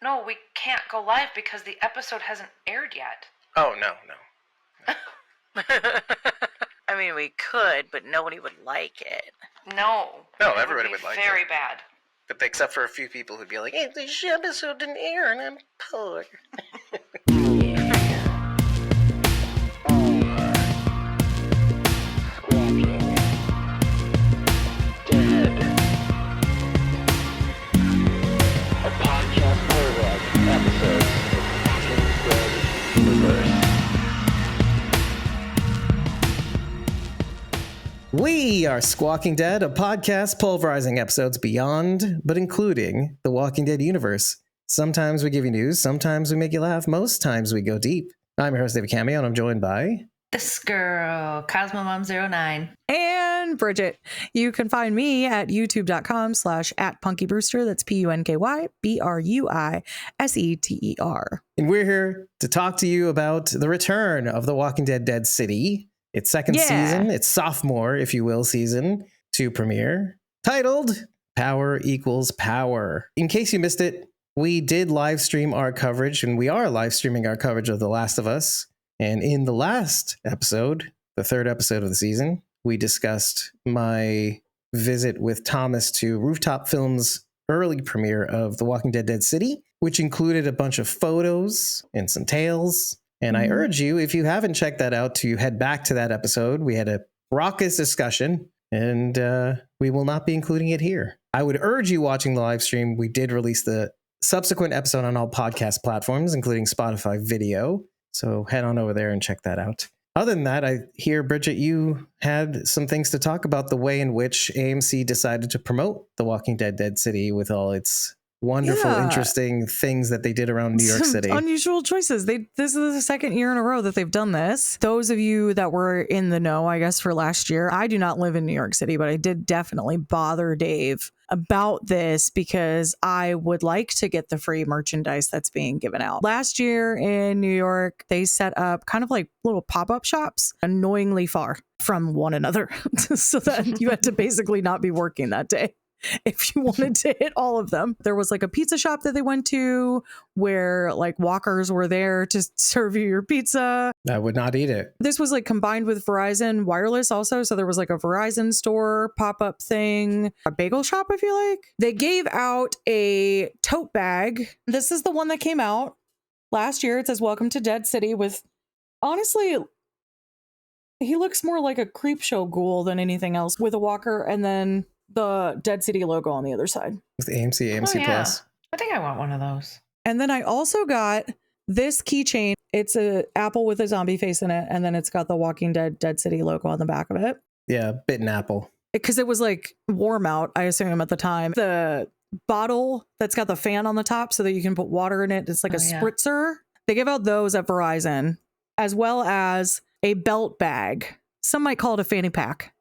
No, we can't go live because the episode hasn't aired yet. Oh, no. I mean, we could, but nobody would like it. No, everybody would like it. Very bad. But except for a few people who'd be like, hey, this episode didn't air and I'm poor. We are Squawking Dead, a podcast pulverizing episodes beyond, but including, the Walking Dead universe. Sometimes we give you news, sometimes we make you laugh, most times we go deep. I'm your host, David Cameo, and I'm joined by... This girl, CosmoMom09. And Bridget. You can find me at youtube.com/@PunkyBrewster. That's PUNKYBRUISETER. And we're here to talk to you about the return of The Walking Dead Dead City. Its second season, its sophomore, if you will, season to premiere, titled Power Equals Power. In case you missed it, we did live stream our coverage, and we are live streaming our coverage of The Last of Us. And in the last episode, the third episode of the season, we discussed my visit with Thomas to Rooftop Films' early premiere of The Walking Dead Dead City, which included a bunch of photos and some tales. And I urge you, if you haven't checked that out, to head back to that episode. We had a raucous discussion, and we will not be including it here. I would urge you watching the live stream. We did release the subsequent episode on all podcast platforms, including Spotify video. So head on over there and check that out. Other than that, I hear, Bridget, you had some things to talk about the way in which AMC decided to promote The Walking Dead Dead City with all its wonderful, interesting things that they did around New York City. Unusual choices. This is the second year in a row that they've done this. Those of you that were in the know, I guess, for last year, I do not live in New York City, but I did definitely bother Dave about this because I would like to get the free merchandise that's being given out. Last year in New York, they set up kind of like little pop-up shops, annoyingly far from one another, so that you had to basically not be working that day if you wanted to hit all of them. There was like a pizza shop that they went to where like walkers were there to serve you your pizza. I would not eat it. This was like combined with Verizon Wireless also. So there was like a Verizon store pop-up thing, a bagel shop, I feel like. They gave out a tote bag. This is the one that came out last year. It says, "Welcome to Dead City," with, honestly, he looks more like a creep show ghoul than anything else, with a walker and then the Dead City logo on the other side. With AMC Plus. I think I want one of those. And then I also got this keychain. It's a apple with a zombie face in it, and then it's got the Walking Dead Dead City logo on the back of it. Yeah, bitten apple. Because it was like warm out, I assume, at the time. The bottle that's got the fan on the top so that you can put water in it. It's like a spritzer. They give out those at Verizon, as well as a belt bag. Some might call it a fanny pack.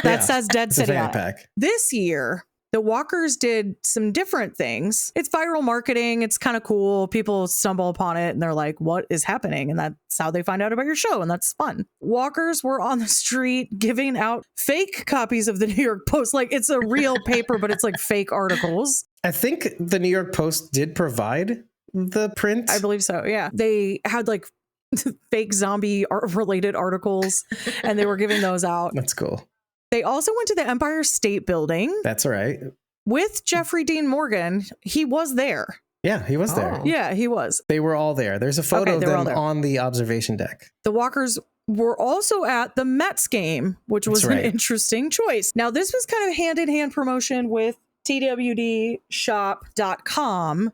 That says Dead City on it. This year, the walkers did some different things. It's viral marketing. It's kind of cool. People stumble upon it and they're like, what is happening? And that's how they find out about your show. And that's fun. Walkers were on the street giving out fake copies of the New York Post. Like, it's a real paper, but it's like fake articles. I think the New York Post did provide the print. I believe so. Yeah. They had like fake zombie related articles and they were giving those out. That's cool. They also went to the Empire State Building. That's right. With Jeffrey Dean Morgan. He was there. Yeah, he was there. Yeah, he was. They were all there. There's a photo of them on the observation deck. The walkers were also at the Mets game, which was an interesting choice. Now, this was kind of hand-in-hand promotion with twdshop.com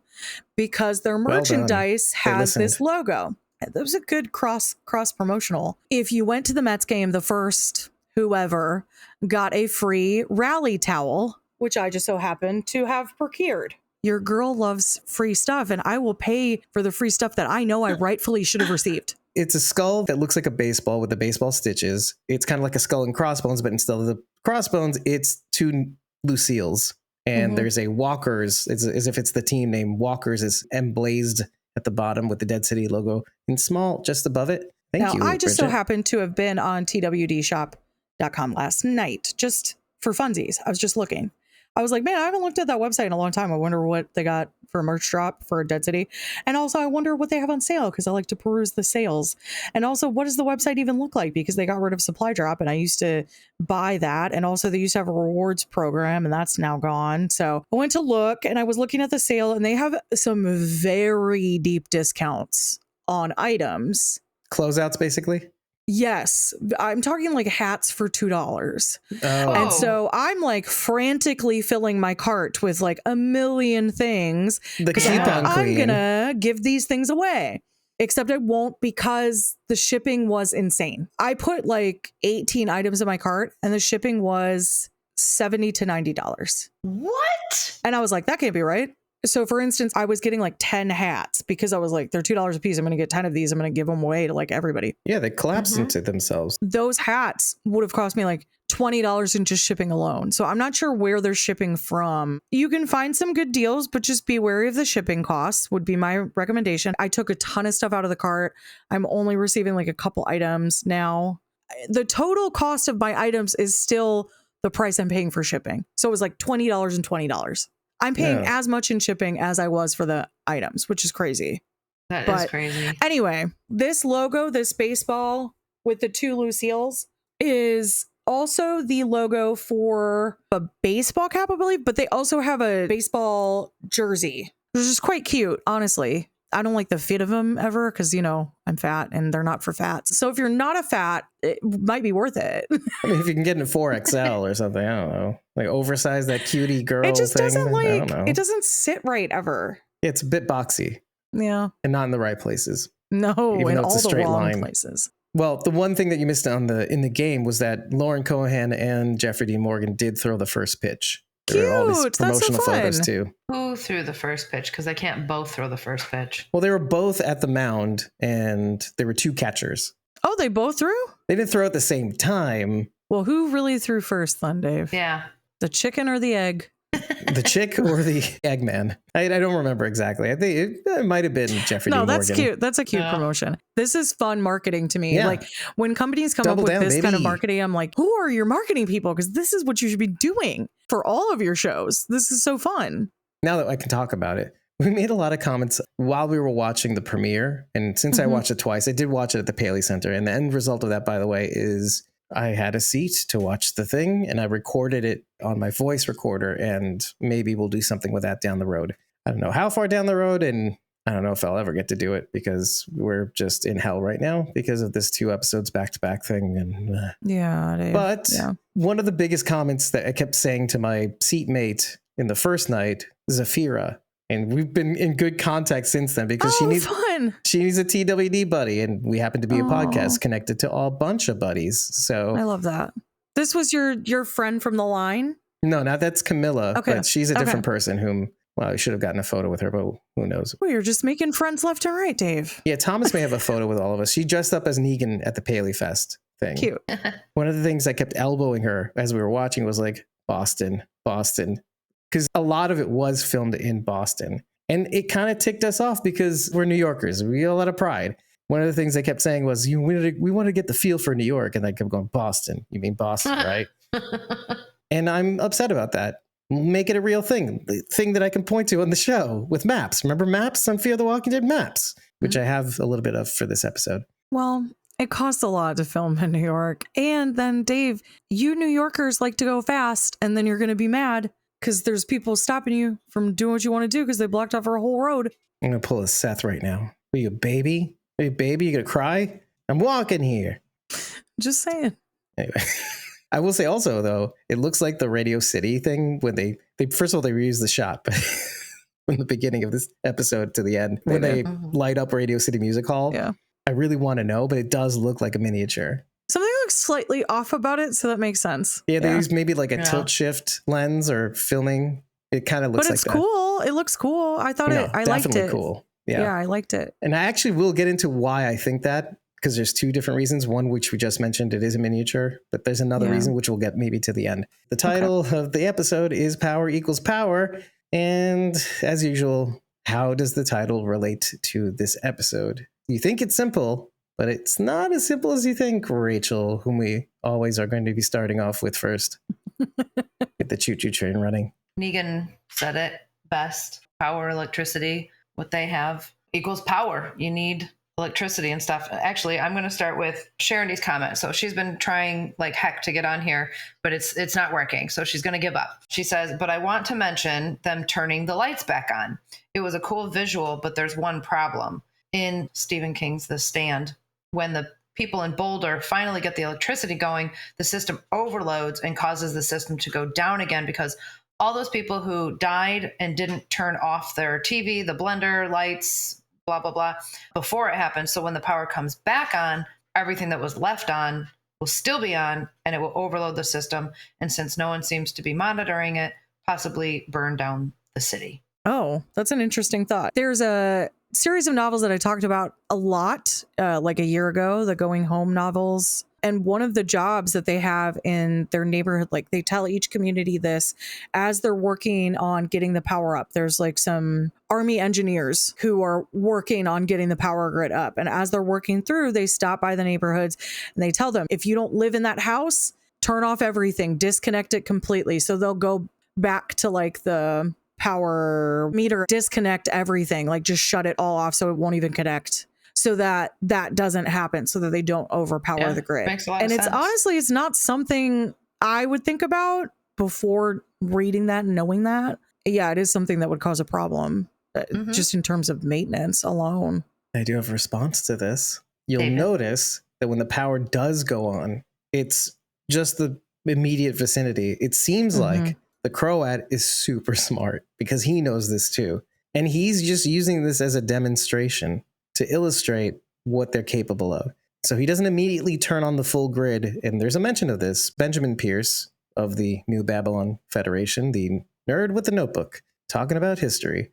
because their merchandise has this logo. That was a good cross promotional. If you went to the Mets game, the first whoever got a free rally towel, which I just so happened to have procured. Your girl loves free stuff, and I will pay for the free stuff that I know I rightfully should have received. It's a skull that looks like a baseball with the baseball stitches. It's kind of like a skull and crossbones, but instead of the crossbones, it's two Lucille's. And there's a Walkers, as if it's the team name. Walkers is emblazed at the bottom with the Dead City logo in small just above it. Thank you, I just Bridget. so happened to have been on twdshop.com last night, just for funsies. I was just looking. I was like, man, I haven't looked at that website in a long time. I wonder what they got for a merch drop for Dead City. And also, I wonder what they have on sale because I like to peruse the sales. And also, what does the website even look like? Because they got rid of Supply Drop and I used to buy that. And also, they used to have a rewards program and that's now gone. So I went to look and I was looking at the sale and they have some very deep discounts on items. Closeouts, basically? Yes, I'm talking like hats for $2. Oh. And so I'm like frantically filling my cart with like a million things. The 'cause coupon I'm queen. gonna give these things away. Except I won't because the shipping was insane. I put like 18 items in my cart and the shipping was $70 to $90. What? And I was like, that can't be right. So for instance, I was getting like 10 hats because I was like, they're $2 a piece. I'm going to get 10 of these. I'm going to give them away to like everybody. Yeah, they collapse into themselves. Those hats would have cost me like $20 in just shipping alone. So I'm not sure where they're shipping from. You can find some good deals, but just be wary of the shipping costs would be my recommendation. I took a ton of stuff out of the cart. I'm only receiving like a couple items now. The total cost of my items is still the price I'm paying for shipping. So it was like $20 and $20. I'm paying as much in shipping as I was for the items, which is crazy. That is crazy. Anyway, this logo, this baseball with the two Lucille's is also the logo for a baseball cap, I believe, but they also have a baseball jersey, which is quite cute, honestly. I don't like the fit of them ever because, you know, I'm fat and they're not for fats. So if you're not a fat, it might be worth it. I mean, if you can get in a 4XL or something, I don't know. Like oversize that cutie girl it just thing. doesn't I don't know. it doesn't sit right ever. It's a bit boxy Yeah. and not in the right places. No, Even in though it's all a the straight wrong line. places. Well, the one thing that you missed in the game was that Lauren Cohan and Jeffrey Dean Morgan did throw the first pitch. There were all these Cute. That's so promotional photos fun. too. Who threw the first pitch? Because they can't both throw the first pitch. Well, they were both at the mound and there were two catchers. Oh, they both threw? They didn't throw at the same time. Well, who really threw first then, Dave? Yeah. The chicken or the egg? The chick or the Eggman? I don't remember exactly. I think it might have been Jeffrey Dean No, Morgan. that's cute. That's a cute promotion. This is fun marketing to me. Yeah. Like when companies come Double up with down, this kind of baby. marketing, I'm like, who are your marketing people? Because this is what you should be doing for all of your shows. This is so fun. Now that I can talk about it, we made a lot of comments while we were watching the premiere. And since I watched it twice, I did watch it at the Paley Center. And the end result of that, by the way, is I had a seat to watch the thing and I recorded it on my voice recorder. And maybe we'll do something with that down the road. I don't know how far down the road. And I don't know if I'll ever get to do it because we're just in hell right now because of this 2 episodes back-to-back thing. And Yeah, Dave. But yeah. one of the biggest comments that I kept saying to my seatmate in the first night, Zafira, and we've been in good contact since then because she needs a TWD buddy, and we happen to be a podcast connected to a bunch of buddies. So I love that. This was your friend from the line? No, that's Camilla. Okay. But she's a different person whom, well, I should have gotten a photo with her, but who knows? Well, you're just making friends left and right, Dave. Yeah, Thomas may have a photo with all of us. She dressed up as Negan at the Paley Fest thing. Cute. One of the things I kept elbowing her as we were watching was like, Boston. Because a lot of it was filmed in Boston. And it kind of ticked us off because we're New Yorkers. We have a lot of pride. One of the things I kept saying was, we want to get the feel for New York. And I kept going, Boston. You mean Boston, right? And I'm upset about that. Make it a real thing. The thing that I can point to on the show with maps. Remember maps on Fear the Walking Dead maps, which I have a little bit of for this episode. Well, it costs a lot to film in New York. And then, Dave, you New Yorkers like to go fast, and then you're going to be mad because there's people stopping you from doing what you want to do because they blocked off our whole road. I'm going to pull a Seth right now. Are you a baby? Are you a baby? You going to cry? I'm walking here. Just saying. Anyway, I will say also, though, it looks like the Radio City thing when they first of all, they reused the shot, but from the beginning of this episode to the end, when they light up Radio City Music Hall. Yeah. I really want to know, but it does look like a miniature. Something looks slightly off about it, so that makes sense. Yeah, they use maybe like a tilt shift lens or filming. It kind of looks like that. But it's cool. It looks cool. I thought I liked it. Definitely cool. Yeah, I liked it. And I actually will get into why I think that, because there's 2 different reasons. One, which we just mentioned, it is a miniature, but there's another reason, which we'll get maybe to the end. The title of the episode is Power Equals Power. And as usual, how does the title relate to this episode? You think it's simple, but it's not as simple as you think, Rachel, whom we always are going to be starting off with first. Get the choo-choo train running. Negan said it best. Power, electricity, what they have equals power. You need electricity and stuff. Actually, I'm going to start with Sharondy's comment. So she's been trying like heck to get on here, but it's not working. So she's going to give up. She says, but I want to mention them turning the lights back on. It was a cool visual, but there's one problem. In Stephen King's The Stand, when the people in Boulder finally get the electricity going, the system overloads and causes the system to go down again because all those people who died and didn't turn off their TV, the blender, lights, blah, blah, blah, before it happened. So when the power comes back on, everything that was left on will still be on and it will overload the system. And since no one seems to be monitoring it, possibly burn down the city. Oh, that's an interesting thought. There's a series of novels that I talked about a lot, like a year ago, the Going Home novels. And one of the jobs that they have in their neighborhood, like they tell each community this as they're working on getting the power up. There's like some army engineers who are working on getting the power grid up. And as they're working through, they stop by the neighborhoods and they tell them, if you don't live in that house, turn off everything, disconnect it completely. So they'll go back to like the power meter, disconnect everything, like just shut it all off so it won't even connect, so that that doesn't happen, so that they don't overpower the grid. Makes a lot and of it's sense. honestly, it's not something I would think about before reading that and knowing that. Yeah, it is something that would cause a problem, just in terms of maintenance alone. I do have a response to this. You'll David? notice that when the power does go on, it's just the immediate vicinity. It seems like the Croat is super smart because he knows this too. And he's just using this as a demonstration to illustrate what they're capable of. So he doesn't immediately turn on the full grid. And there's a mention of this. Benjamin Pierce of the New Babylon Federation, the nerd with the notebook, talking about history,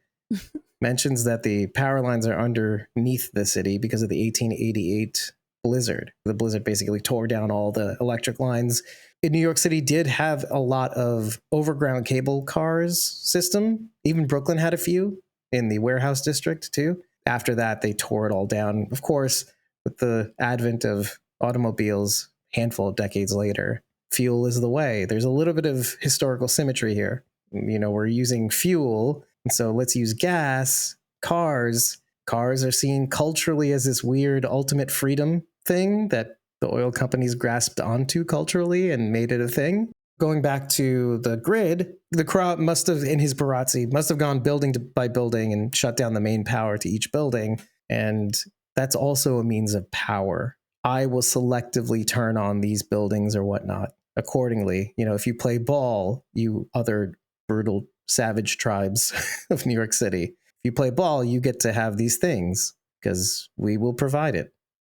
mentions that the power lines are underneath the city because of the 1888 blizzard. The blizzard basically tore down all the electric lines. In New York City did have a lot of overground cable cars system. Even Brooklyn had a few in the warehouse district too. After that, they tore it all down. Of course, with the advent of automobiles, a handful of decades later, fuel is the way. There's a little bit of historical symmetry here. You know, we're using fuel, and so let's use gas. Cars are seen culturally as this weird ultimate freedom thing that the oil companies grasped onto culturally and made it a thing. Going back to the grid, the Croat must have, in his Barazzi, must have gone building by building and shut down the main power to each building. And that's also a means of power. I will selectively turn on these buildings or whatnot accordingly. You know, if you play ball, you other brutal, savage tribes of New York City, if you play ball, you get to have these things because we will provide it.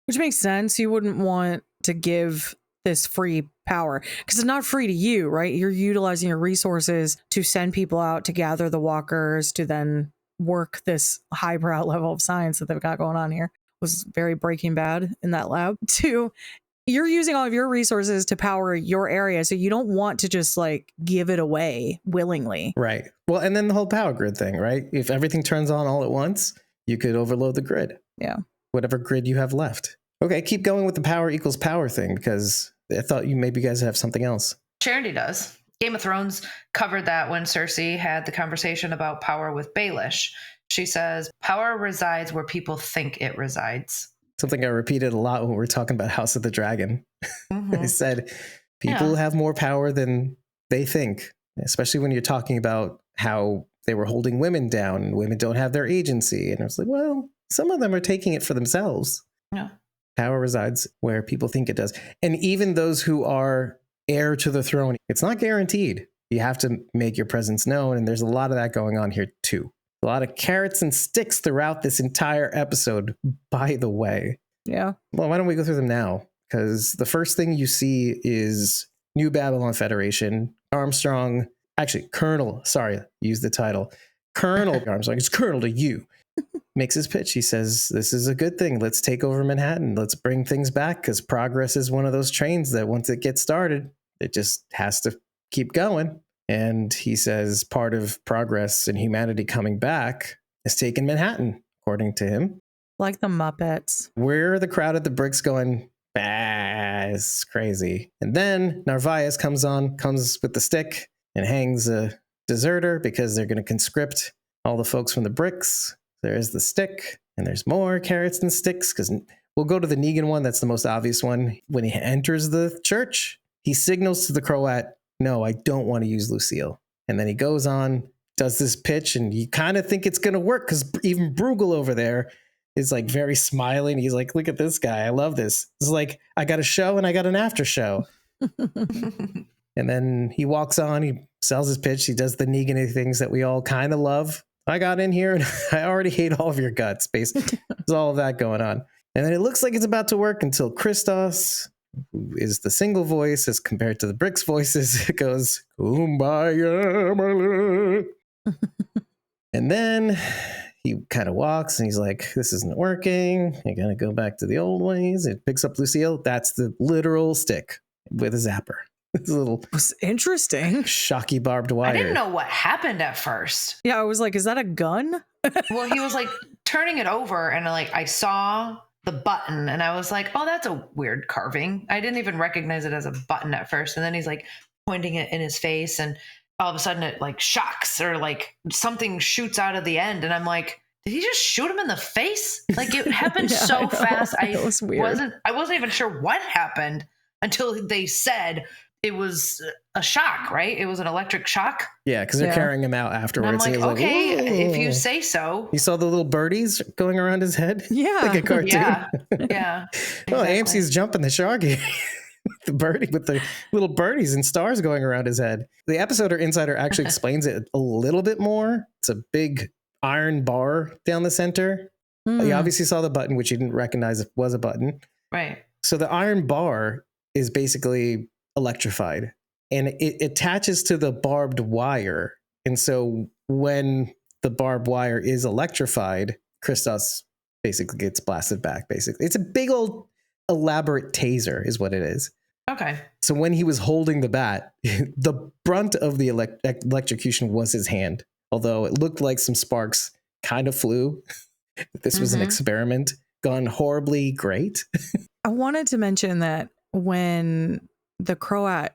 Which makes sense. You wouldn't want to give this free power because it's not free to you, right? You're utilizing your resources to send people out to gather the walkers to then work this highbrow level of science that they've got going on here. It was very Breaking Bad in that lab too. You're using all of your resources to power your area, so you don't want to just like give it away willingly. Right. Well, and then the whole power grid thing, right? If everything turns on all at once, you could overload the grid. Yeah. Whatever grid you have left. Okay, keep going with the power equals power thing because I thought maybe you guys have something else. Charity does. Game of Thrones covered that when Cersei had the conversation about power with Baelish. She says, power resides where people think it resides. Something I repeated a lot when we were talking about House of the Dragon. I said, people have more power than they think, especially when you're talking about how they were holding women down and women don't have their agency. And I was like, well, some of them are taking it for themselves. Yeah. Power resides where people think it does. And even those who are heir to the throne, it's not guaranteed. You have to make your presence known. And there's a lot of that going on here too. A lot of carrots and sticks throughout this entire episode, by the way. Yeah. Well, why don't we go through them now? Because the first thing you see is New Babylon Federation, Armstrong, actually, Colonel, sorry, use the title. Colonel Armstrong, it's Colonel to you. Makes his pitch. He says, this is a good thing. Let's take over Manhattan. Let's bring things back because progress is one of those trains that once it gets started, it just has to keep going. And he says part of progress and humanity coming back is taking Manhattan, according to him. Like the Muppets. We're the crowd at the bricks going, it's crazy. And then Narvaez comes with the stick and hangs a deserter because they're going to conscript all the folks from the bricks. There's the stick, and there's more carrots and sticks because we'll go to the Negan one. That's the most obvious one. When he enters the church, he signals to the Croat, no, I don't want to use Lucille. And then he goes on, does this pitch, and you kind of think it's going to work because even Bruegel over there is like very smiling. He's like, look at this guy. I love this. It's like, I got a show and I got an after show. And then he walks on, he sells his pitch. He does the Negan things that we all kind of love. I got in here and I already hate all of your guts. Basically, there's all of that going on. And then it looks like it's about to work until Christos, who is the single voice as compared to the Bricks voices, it goes, Kumbaya, my love. And then he kind of walks and he's like, this isn't working. You got to go back to the old ways. It picks up Lucille. That's the literal stick with a zapper. It's a little was interesting. shocky barbed wire. I didn't know what happened at first. Yeah, I was like, is that a gun? Well, he was like turning it over and like I saw the button and I was like, oh, that's a weird carving. I didn't even recognize it as a button at first. And then he's like pointing it in his face and all of a sudden it like shocks or like something shoots out of the end. And I'm like, did he just shoot him in the face? Like it happened so fast. It was weird. I wasn't even sure what happened until they said it was a shock, right? It was an electric shock. Yeah, because they're carrying him out afterwards. And I'm like, okay, if you say so. You saw the little birdies going around his head? Yeah. Like a cartoon. Yeah. Exactly. Oh, AMC's jumping the shark here. The birdie with the little birdies and stars going around his head. The episode or Insider actually explains it a little bit more. It's a big iron bar down the center. You obviously saw the button, which you didn't recognize it was a button. Right. So the iron bar is basically electrified and it attaches to the barbed wire. And so when the barbed wire is electrified, Christos basically gets blasted back. Basically, it's a big old elaborate taser is what it is. Okay. So when he was holding the bat, the brunt of the electrocution was his hand, although it looked like some sparks kind of flew. This was an experiment gone horribly great. I wanted to mention that when the Croat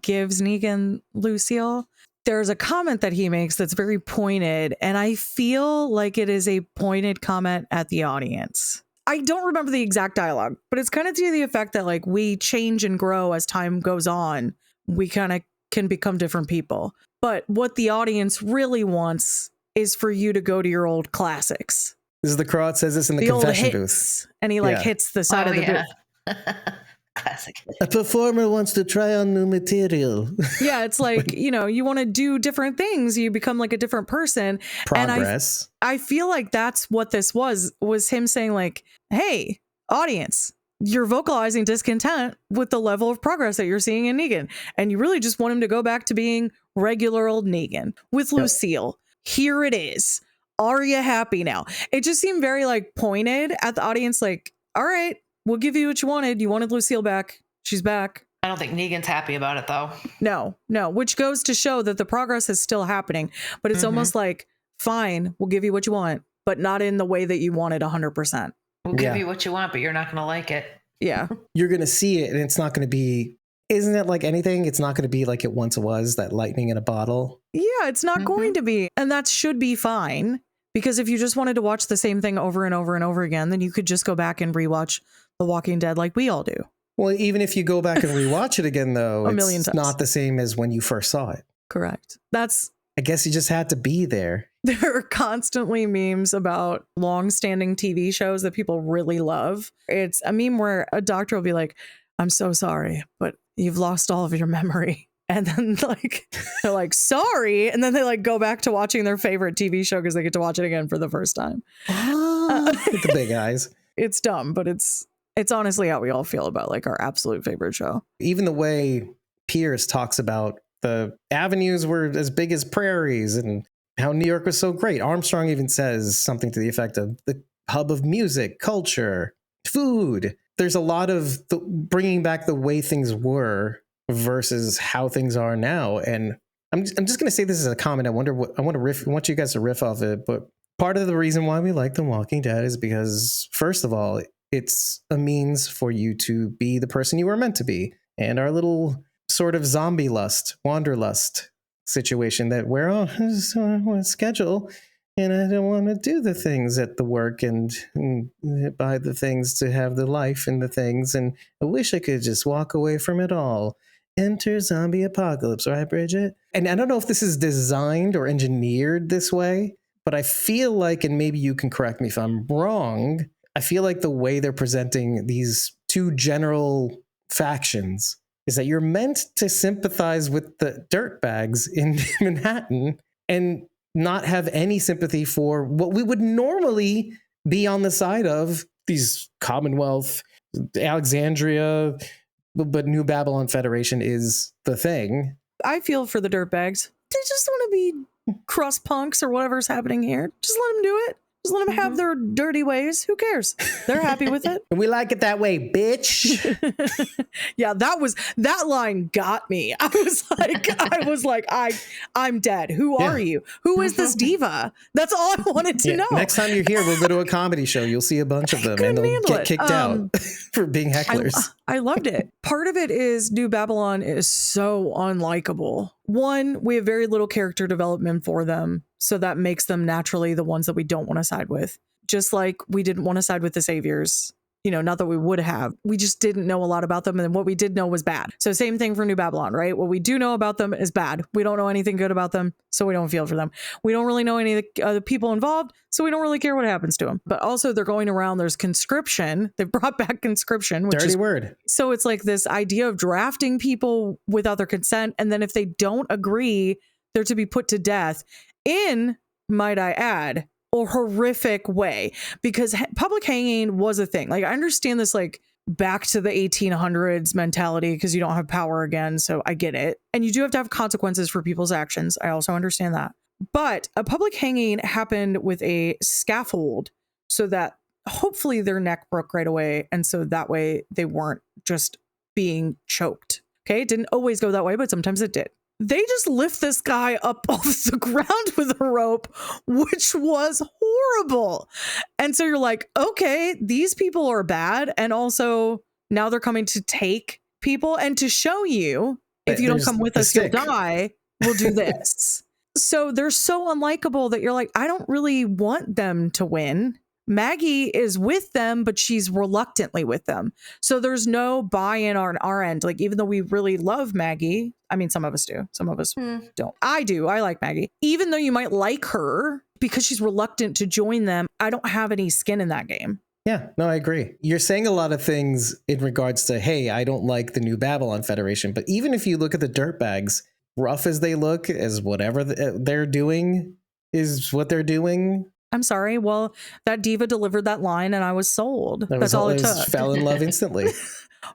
gives Negan Lucille, there's a comment that he makes that's very pointed, and I feel like it is a pointed comment at the audience. I don't remember the exact dialogue, but it's kind of to the effect that like we change and grow as time goes on. We kind of can become different people. But what the audience really wants is for you to go to your old classics. This is the Croat says this in the confession booth. And he like hits the side of the booth. Classic. A performer wants to try on new material. Yeah, it's like, you know, you want to do different things. You become like a different person. Progress. And I feel like that's what this was him saying like, hey, audience, you're vocalizing discontent with the level of progress that you're seeing in Negan. And you really just want him to go back to being regular old Negan with Lucille. Here it is. Are you happy now? It just seemed very like pointed at the audience like, all right, we'll give you what you wanted. You wanted Lucille back. She's back. I don't think Negan's happy about it though. No, which goes to show that the progress is still happening, but it's almost like, fine, we'll give you what you want, but not in the way that you wanted 100%. We'll give you what you want, but you're not going to like it. Yeah. You're going to see it and it's not going to be, isn't it like anything? It's not going to be like it once was, that lightning in a bottle. Yeah, it's not going to be. And that should be fine. Because if you just wanted to watch the same thing over and over and over again, then you could just go back and rewatch The Walking Dead like we all do. Well, even if you go back and rewatch it again, though, a million times. Not the same as when you first saw it. Correct. I guess you just had to be there. There are constantly memes about long-standing TV shows that people really love. It's a meme where a doctor will be like, I'm so sorry, but you've lost all of your memory. And then like they're like, sorry. And then they like go back to watching their favorite TV show because they get to watch it again for the first time. With the big eyes. It's dumb, but it's honestly how we all feel about like our absolute favorite show. Even the way Pierce talks about the avenues were as big as prairies and how New York was so great. Armstrong even says something to the effect of the hub of music, culture, food. There's a lot of bringing back the way things were versus how things are now. And I'm just going to say this as a comment. I want you guys to riff off it. But part of the reason why we like The Walking Dead is because, first of all, it's a means for you to be the person you were meant to be. And our little sort of zombie lust, wanderlust, situation that where, oh, I just want to schedule and I don't want to do the things at the work and buy the things to have the life and the things. And I wish I could just walk away from it all. Enter zombie apocalypse, right, Bridget? And I don't know if this is designed or engineered this way, but I feel like, and maybe you can correct me if I'm wrong, I feel like the way they're presenting these two general factions is that you're meant to sympathize with the dirtbags in Manhattan and not have any sympathy for what we would normally be on the side of, these Commonwealth, Alexandria, but New Babylon Federation is the thing. I feel for the dirtbags. They just want to be crust punks or whatever's happening here. Just let them do it. Just let them have their dirty ways. Who cares? They're happy with it. We like it that way, bitch. Yeah, that line got me. I was like, I'm dead. Who are you? Who is this diva? That's all I wanted to know. Next time you're here, we'll go to a comedy show. You'll see a bunch of them and they'll get kicked out for being hecklers. I loved it. Part of it is New Babylon is so unlikable. One, we have very little character development for them, so that makes them naturally the ones that we don't want to side with. Just like we didn't want to side with the Saviors. Not that we would have. We just didn't know a lot about them, and what we did know was bad. So same thing for New Babylon, right? What we do know about them is bad. We don't know anything good about them, so we don't feel for them. We don't really know any of the other people involved, so we don't really care what happens to them. But also they're going around, there's conscription. They've brought back conscription, which dirty is word. So it's like this idea of drafting people without their consent, and then if they don't agree, they're to be put to death in, might I add, a horrific way, because public hanging was a thing. Like, I understand this, like, back to the 1800s mentality, because you don't have power again, so I get it. And you do have to have consequences for people's actions. I also understand that. But a public hanging happened with a scaffold so that hopefully their neck broke right away, and so that way they weren't just being choked. Okay, it didn't always go that way, but sometimes it did. They just lift this guy up off the ground with a rope, which was horrible. And so you're like, okay, these people are bad. And also now they're coming to take people and to show you, if you don't come with us, you'll die. We'll do this. So they're so unlikable that you're like, I don't really want them to win. Maggie is with them, but she's reluctantly with them. So there's no buy-in on our end. Like, even though we really love Maggie, I mean, some of us do, some of us don't. I do. I like Maggie. Even though you might like her because she's reluctant to join them, I don't have any skin in that game. Yeah, no, I agree. You're saying a lot of things in regards to, hey, I don't like the New Babylon Federation. But even if you look at the dirtbags, rough as they look, as whatever they're doing is what they're doing. I'm sorry. Well, that diva delivered that line and I was sold. That's all it took. Fell in love instantly.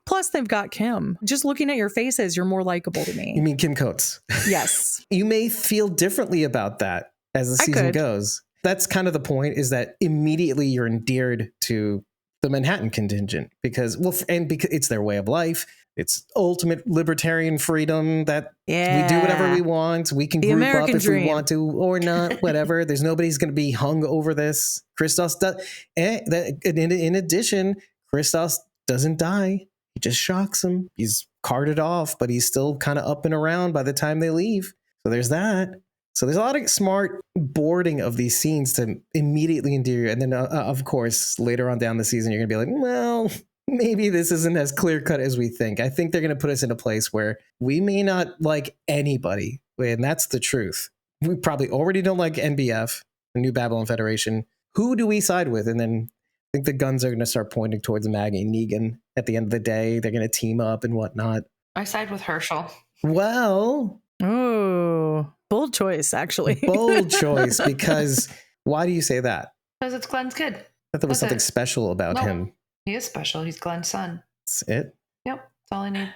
Plus, they've got Kim. Just looking at your faces, you're more likable to me. You mean Kim Coates? Yes. You may feel differently about that as the season goes. That's kind of the point, is that immediately you're endeared to the Manhattan contingent because it's their way of life. It's ultimate libertarian freedom that we do whatever we want. We can group up if we want to or not, whatever. There's nobody's going to be hung over this. Christos does. In addition, Christos doesn't die. He just shocks him. He's carted off, but he's still kind of up and around by the time they leave. So there's that. So there's a lot of smart boarding of these scenes to immediately endear you. And then, of course, later on down the season, you're going to be like, well, maybe this isn't as clear cut as we think. I think they're going to put us in a place where we may not like anybody. And that's the truth. We probably already don't like NBF, the New Babylon Federation. Who do we side with? And then I think the guns are going to start pointing towards Maggie and Negan. At the end of the day, they're going to team up and whatnot. I side with Herschel. Well. Oh, bold choice, actually. Bold choice, because why do you say that? Because it's Glenn's kid. I thought there was something special about him. He is special. He's Glenn's son. That's it? Yep. That's all I need.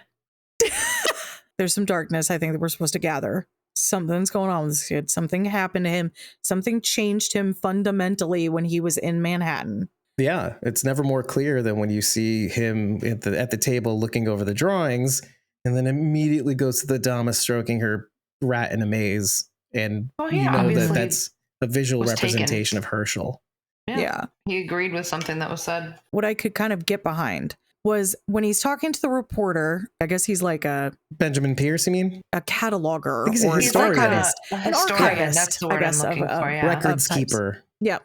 There's some darkness, I think, that we're supposed to gather. Something's going on with this kid. Something happened to him. Something changed him fundamentally when he was in Manhattan. Yeah, it's never more clear than when you see him at the table looking over the drawings and then immediately goes to the Dama stroking her rat in a maze. And you know that's a visual representation of Herschel. Yeah. He agreed with something that was said. What I could kind of get behind, was when he's talking to the reporter. I guess he's like a Benjamin Pierce, you mean? cataloger He's a or an historian. archivist. An archivist, That's the I word guess, I'm looking for. Yeah. Records keeper. Yeah.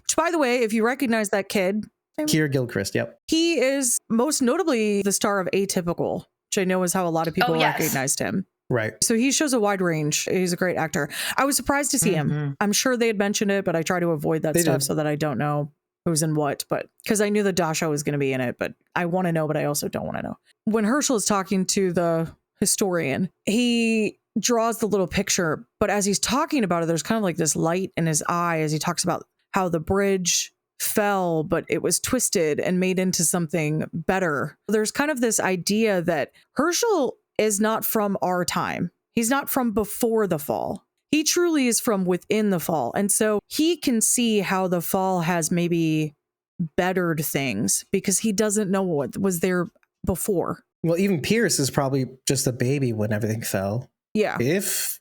Which, by the way, if you recognize that kid, Keir Gilchrist, yep. he is most notably the star of Atypical, which I know is how a lot of people recognized him. Right. So he shows a wide range. He's a great actor. I was surprised to see him. I'm sure they had mentioned it, but I try to avoid that stuff so that I don't know who's in what. But because I knew that Dasha was going to be in it, but I want to know, but I also don't want to know. When Herschel is talking to the historian, he draws the little picture, but as he's talking about it, there's kind of like this light in his eye as he talks about how the bridge fell, but it was twisted and made into something better. There's kind of this idea that Herschel is not from our time. He's not from before the fall. He truly is from within the fall. And so he can see how the fall has maybe bettered things because he doesn't know what was there before. Well, even Pierce is probably just a baby when everything fell. Yeah. He's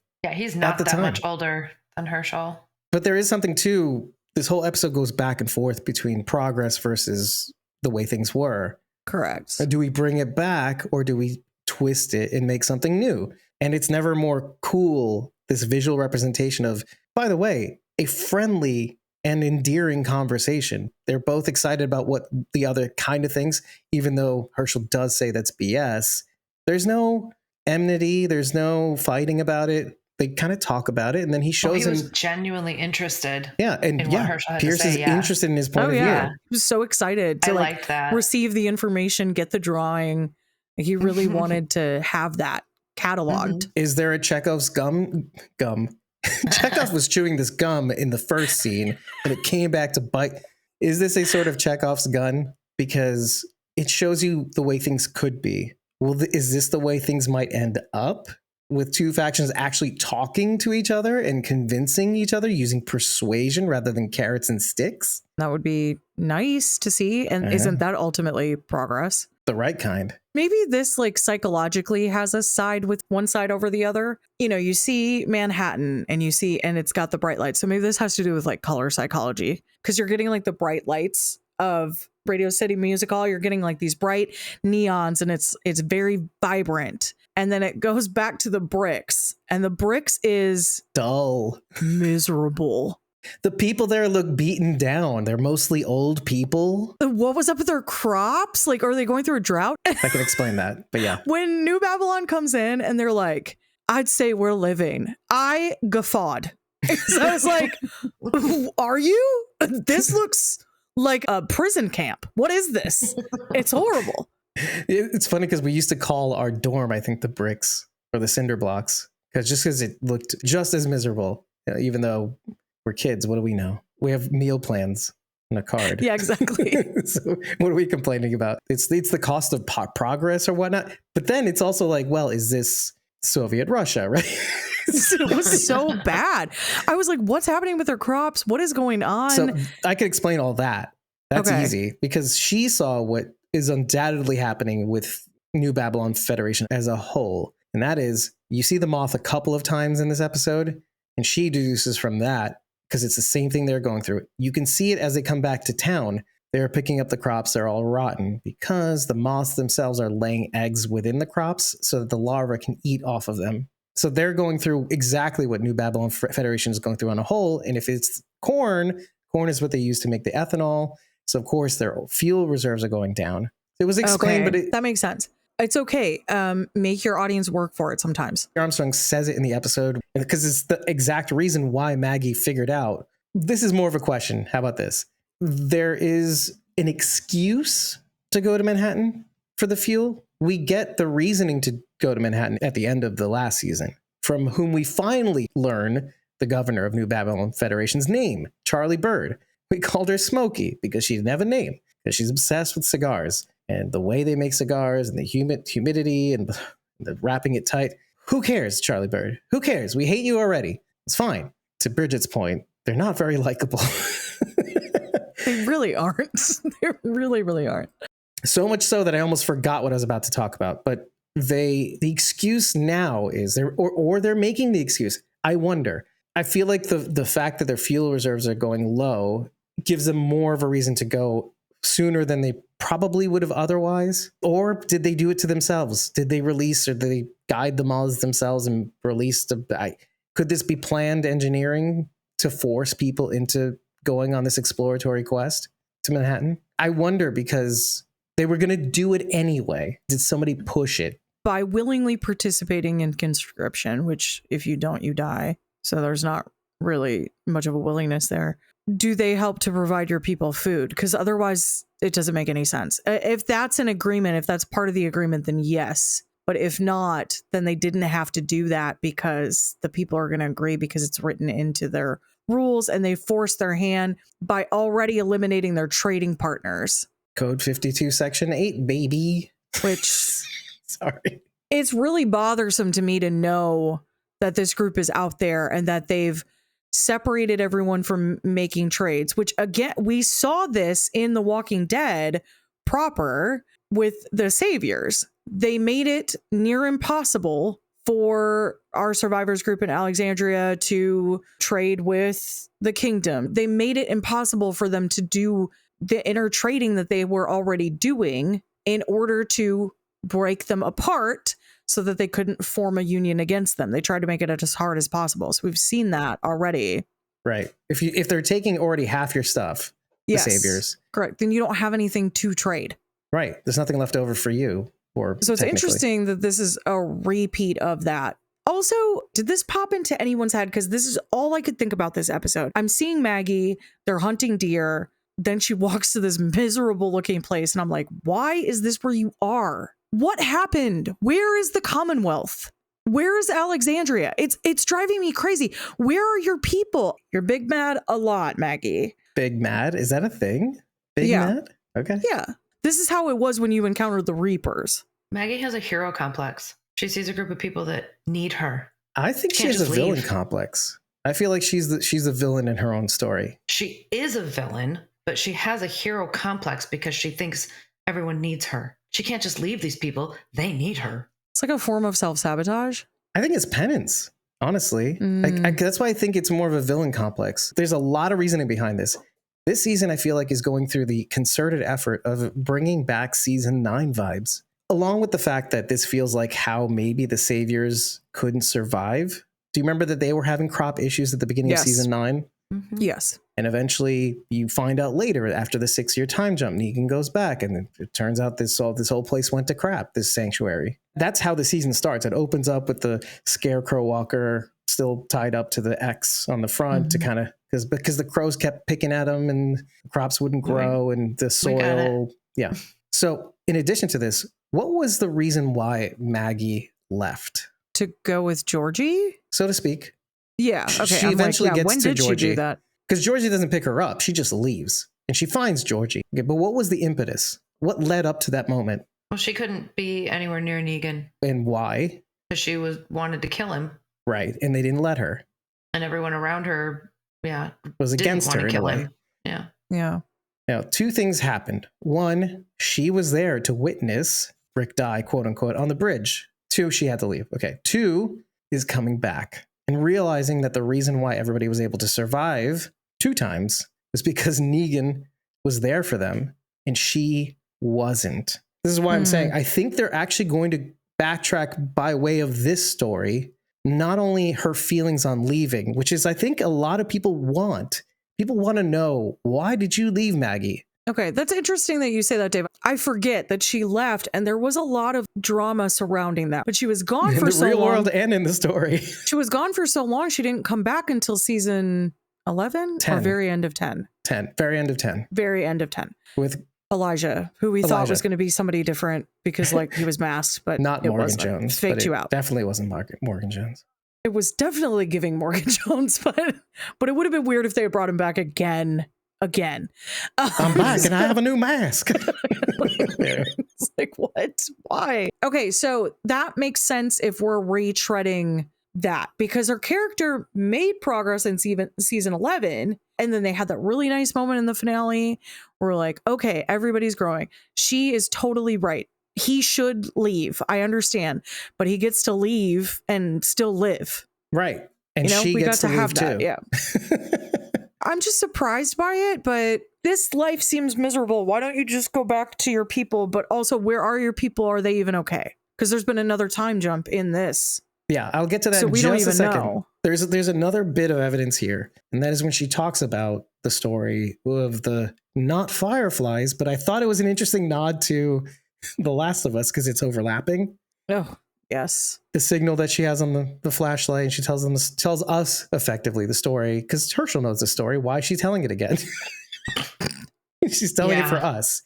not that much older than Herschel. But there is something too. This whole episode goes back and forth between progress versus the way things were. Correct. Do we bring it back or do we twist it and make something new? And it's never more cool, this visual representation of, by the way, a friendly and endearing conversation. They're both excited about what the other kind of things, even though Herschel does say that's BS. There's no enmity. There's no fighting about it. They kind of talk about it, and then he shows he him. was genuinely interested. Yeah, and in what Herschel had Pierce to say, is interested in his point of view. He was so excited to liked that. receive the information, get the drawing. He really wanted to have that cataloged. Is there a Chekhov's gum? Chekhov was chewing this gum in the first scene, and it came back to bite. Is this a sort of Chekhov's gun? Because it shows you the way things could be. Well, is this the way things might end up? With two factions actually talking to each other and convincing each other using persuasion rather than carrots and sticks? That would be nice to see. And isn't that ultimately progress? The right kind. Maybe this like psychologically has us side with one side over the other. You know, you see Manhattan and it's got the bright lights. So maybe this has to do with like color psychology because you're getting like the bright lights of Radio City Music Hall. You're getting like these bright neons and it's very vibrant. And then it goes back to the bricks, and the bricks is dull, miserable. The people there look beaten down. They're mostly old people. What was up with their crops? Like, are they going through a drought? I can explain that, but yeah. When New Babylon comes in and they're like, I'd say we're living, I guffawed. So I was like, are you? This looks like a prison camp. What is this? It's horrible. It's funny because we used to call our dorm, I think, the bricks or the cinder blocks, because it looked just as miserable. Even though we're kids, what do we know? We have meal plans on a card. Yeah, exactly. So what are we complaining about? It's the cost of progress or whatnot. But then it's also like, well, is this Soviet Russia, right? It was so bad. I was like, what's happening with their crops? What is going on? So I can explain all that. That's easy because she saw what is undoubtedly happening with New Babylon Federation as a whole. And that is, you see the moth a couple of times in this episode, and she deduces from that, because it's the same thing they're going through. You can see it as they come back to town. They're picking up the crops. They're all rotten because the moths themselves are laying eggs within the crops so that the larvae can eat off of them. So they're going through exactly what New Babylon Federation is going through on a whole. And if it's corn is what they use to make the ethanol. So, of course, their fuel reserves are going down. It was explained, but that makes sense. It's okay. Make your audience work for it sometimes. Armstrong says it in the episode because it's the exact reason why Maggie figured out. This is more of a question. How about this? There is an excuse to go to Manhattan for the fuel. We get the reasoning to go to Manhattan at the end of the last season, from whom we finally learn the governor of New Babylon Federation's name, Charlie Bird. We called her Smokey because she didn't have a name, because she's obsessed with cigars and the way they make cigars and the humidity and the wrapping it tight. Who cares, Charlie Bird? Who cares? We hate you already. It's fine. To Bridget's point, they're not very likable. They really aren't. They really, really aren't. So much so that I almost forgot what I was about to talk about. But the excuse now is they're making the excuse. I wonder. I feel like the fact that their fuel reserves are going low gives them more of a reason to go sooner than they probably would have otherwise? Or did they do it to themselves? Did they release, or did they guide the moths themselves and release could this be planned engineering to force people into going on this exploratory quest to Manhattan? I wonder, because they were going to do it anyway. Did somebody push it? By willingly participating in conscription, which if you don't, you die. So there's not really much of a willingness there. Do they help to provide your people food? Because otherwise it doesn't make any sense. If that's an agreement, if that's part of the agreement, then yes. But if not, then they didn't have to do that because the people are going to agree because it's written into their rules, and they force their hand by already eliminating their trading partners. Code 52, Section 8, baby. Which, sorry. It's really bothersome to me to know that this group is out there and that they've separated everyone from making trades, which again, we saw this in The Walking Dead proper with the Saviors. They made it near impossible for our survivors group in Alexandria to trade with the kingdom. They made it impossible for them to do the inner trading that they were already doing in order to break them apart so that they couldn't form a union against them. They tried to make it as hard as possible. So we've seen that already. Right. If they're taking already half your stuff, yes, the Saviors. Correct. Then you don't have anything to trade. Right. There's nothing left over for you. So it's interesting that this is a repeat of that. Also, did this pop into anyone's head? Because this is all I could think about this episode. I'm seeing Maggie, they're hunting deer. Then she walks to this miserable looking place. And I'm like, why is this where you are? What happened? Where is the Commonwealth? Where is Alexandria? It's driving me crazy. Where are your people? You're big mad a lot, Maggie. Big mad? Is that a thing? Big mad? Okay. Yeah. This is how it was when you encountered the Reapers. Maggie has a hero complex. She sees a group of people that need her. I think she has a villain complex. I feel like she's the villain in her own story. She is a villain, but she has a hero complex because she thinks everyone needs her. She can't just leave these people. They need her. It's like a form of self-sabotage. I think it's penance, honestly. That's why I think it's more of a villain complex. There's a lot of reasoning behind this. This season, I feel like, is going through the concerted effort of bringing back season 9 vibes, along with the fact that this feels like how maybe the Saviors couldn't survive. Do you remember that they were having crop issues at the beginning of season 9? Mm-hmm. Yes. And eventually you find out later, after the 6-year time jump, Negan goes back, and it turns out this whole place went to crap, this sanctuary. That's how the season starts. It opens up with the Scarecrow Walker still tied up to the X on the front to kind of, because the crows kept picking at him and crops wouldn't grow and the soil. Yeah. So in addition to this, what was the reason why Maggie left? To go with Georgie? So to speak. Yeah. Okay. She eventually gets when to did Georgie. She do that? Because Georgie doesn't pick her up. She just leaves and she finds Georgie. Okay, but what was the impetus? What led up to that moment? Well, she couldn't be anywhere near Negan. And why? Because she wanted to kill him. Right. And they didn't let her. And everyone around her, was against her in a way. Yeah. Yeah. Now, 2 things happened. 1, she was there to witness Rick die, quote unquote, on the bridge. 2, she had to leave. Okay. 2 is coming back and realizing that the reason why everybody was able to survive 2 times was because Negan was there for them and she wasn't. This is why I'm saying I think they're actually going to backtrack by way of this story, not only her feelings on leaving, which is, I think, a lot of people want. People want to know, why did you leave, Maggie? Okay, that's interesting that you say that, Dave. I forget that she left, and there was a lot of drama surrounding that. But she was gone for so long. In the real world and in the story. She was gone for so long, she didn't come back until season 11? 10. Or very end of 10? 10. Very end of 10. Very end of 10. With Elijah, who we thought was going to be somebody different because he was masked, but not Morgan Jones. Faked you out. Definitely wasn't Morgan Jones. It was definitely giving Morgan Jones, but it would have been weird if they had brought him back again. I'm back and I have a new mask. It's like, what? Why? Okay, so that makes sense if we're retreading that, because her character made progress in season 11, and then they had that really nice moment in the finale where we're like, okay, everybody's growing. She is totally right. He should leave. I understand, but he gets to leave and still live. Right. And she we gets got to leave have that. too. Yeah. I'm just surprised by it, but this life seems miserable. Why don't you just go back to your people? But also, where are your people? Are they even okay? Because there's been another time jump in this. Yeah, I'll get to that So in we just don't a even second. know. There's another bit of evidence here, and that is when she talks about the story of the not fireflies, but I thought it was an interesting nod to The Last of Us because it's overlapping. Oh, yes. The signal that she has on the flashlight, and she tells us effectively the story because Herschel knows the story. Why is she telling it again? She's telling it for us.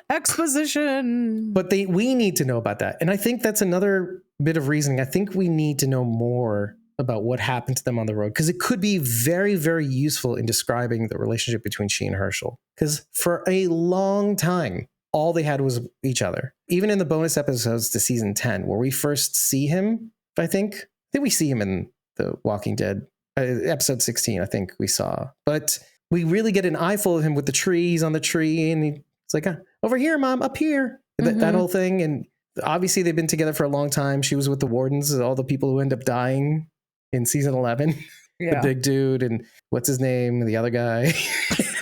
Exposition. But we need to know about that. And I think that's another bit of reasoning. I think we need to know more about what happened to them on the road because it could be very, very useful in describing the relationship between she and Herschel. Because for a long time, all they had was each other. Even in the bonus episodes to season 10, where we first see him, I think we see him in The Walking Dead, episode 16, I think we saw. But we really get an eyeful of him with the trees on the tree, and it's like, over here, Mom, up here. That whole thing. And obviously they've been together for a long time. She was with the wardens, all the people who end up dying in season 11. The big dude and what's his name? The other guy.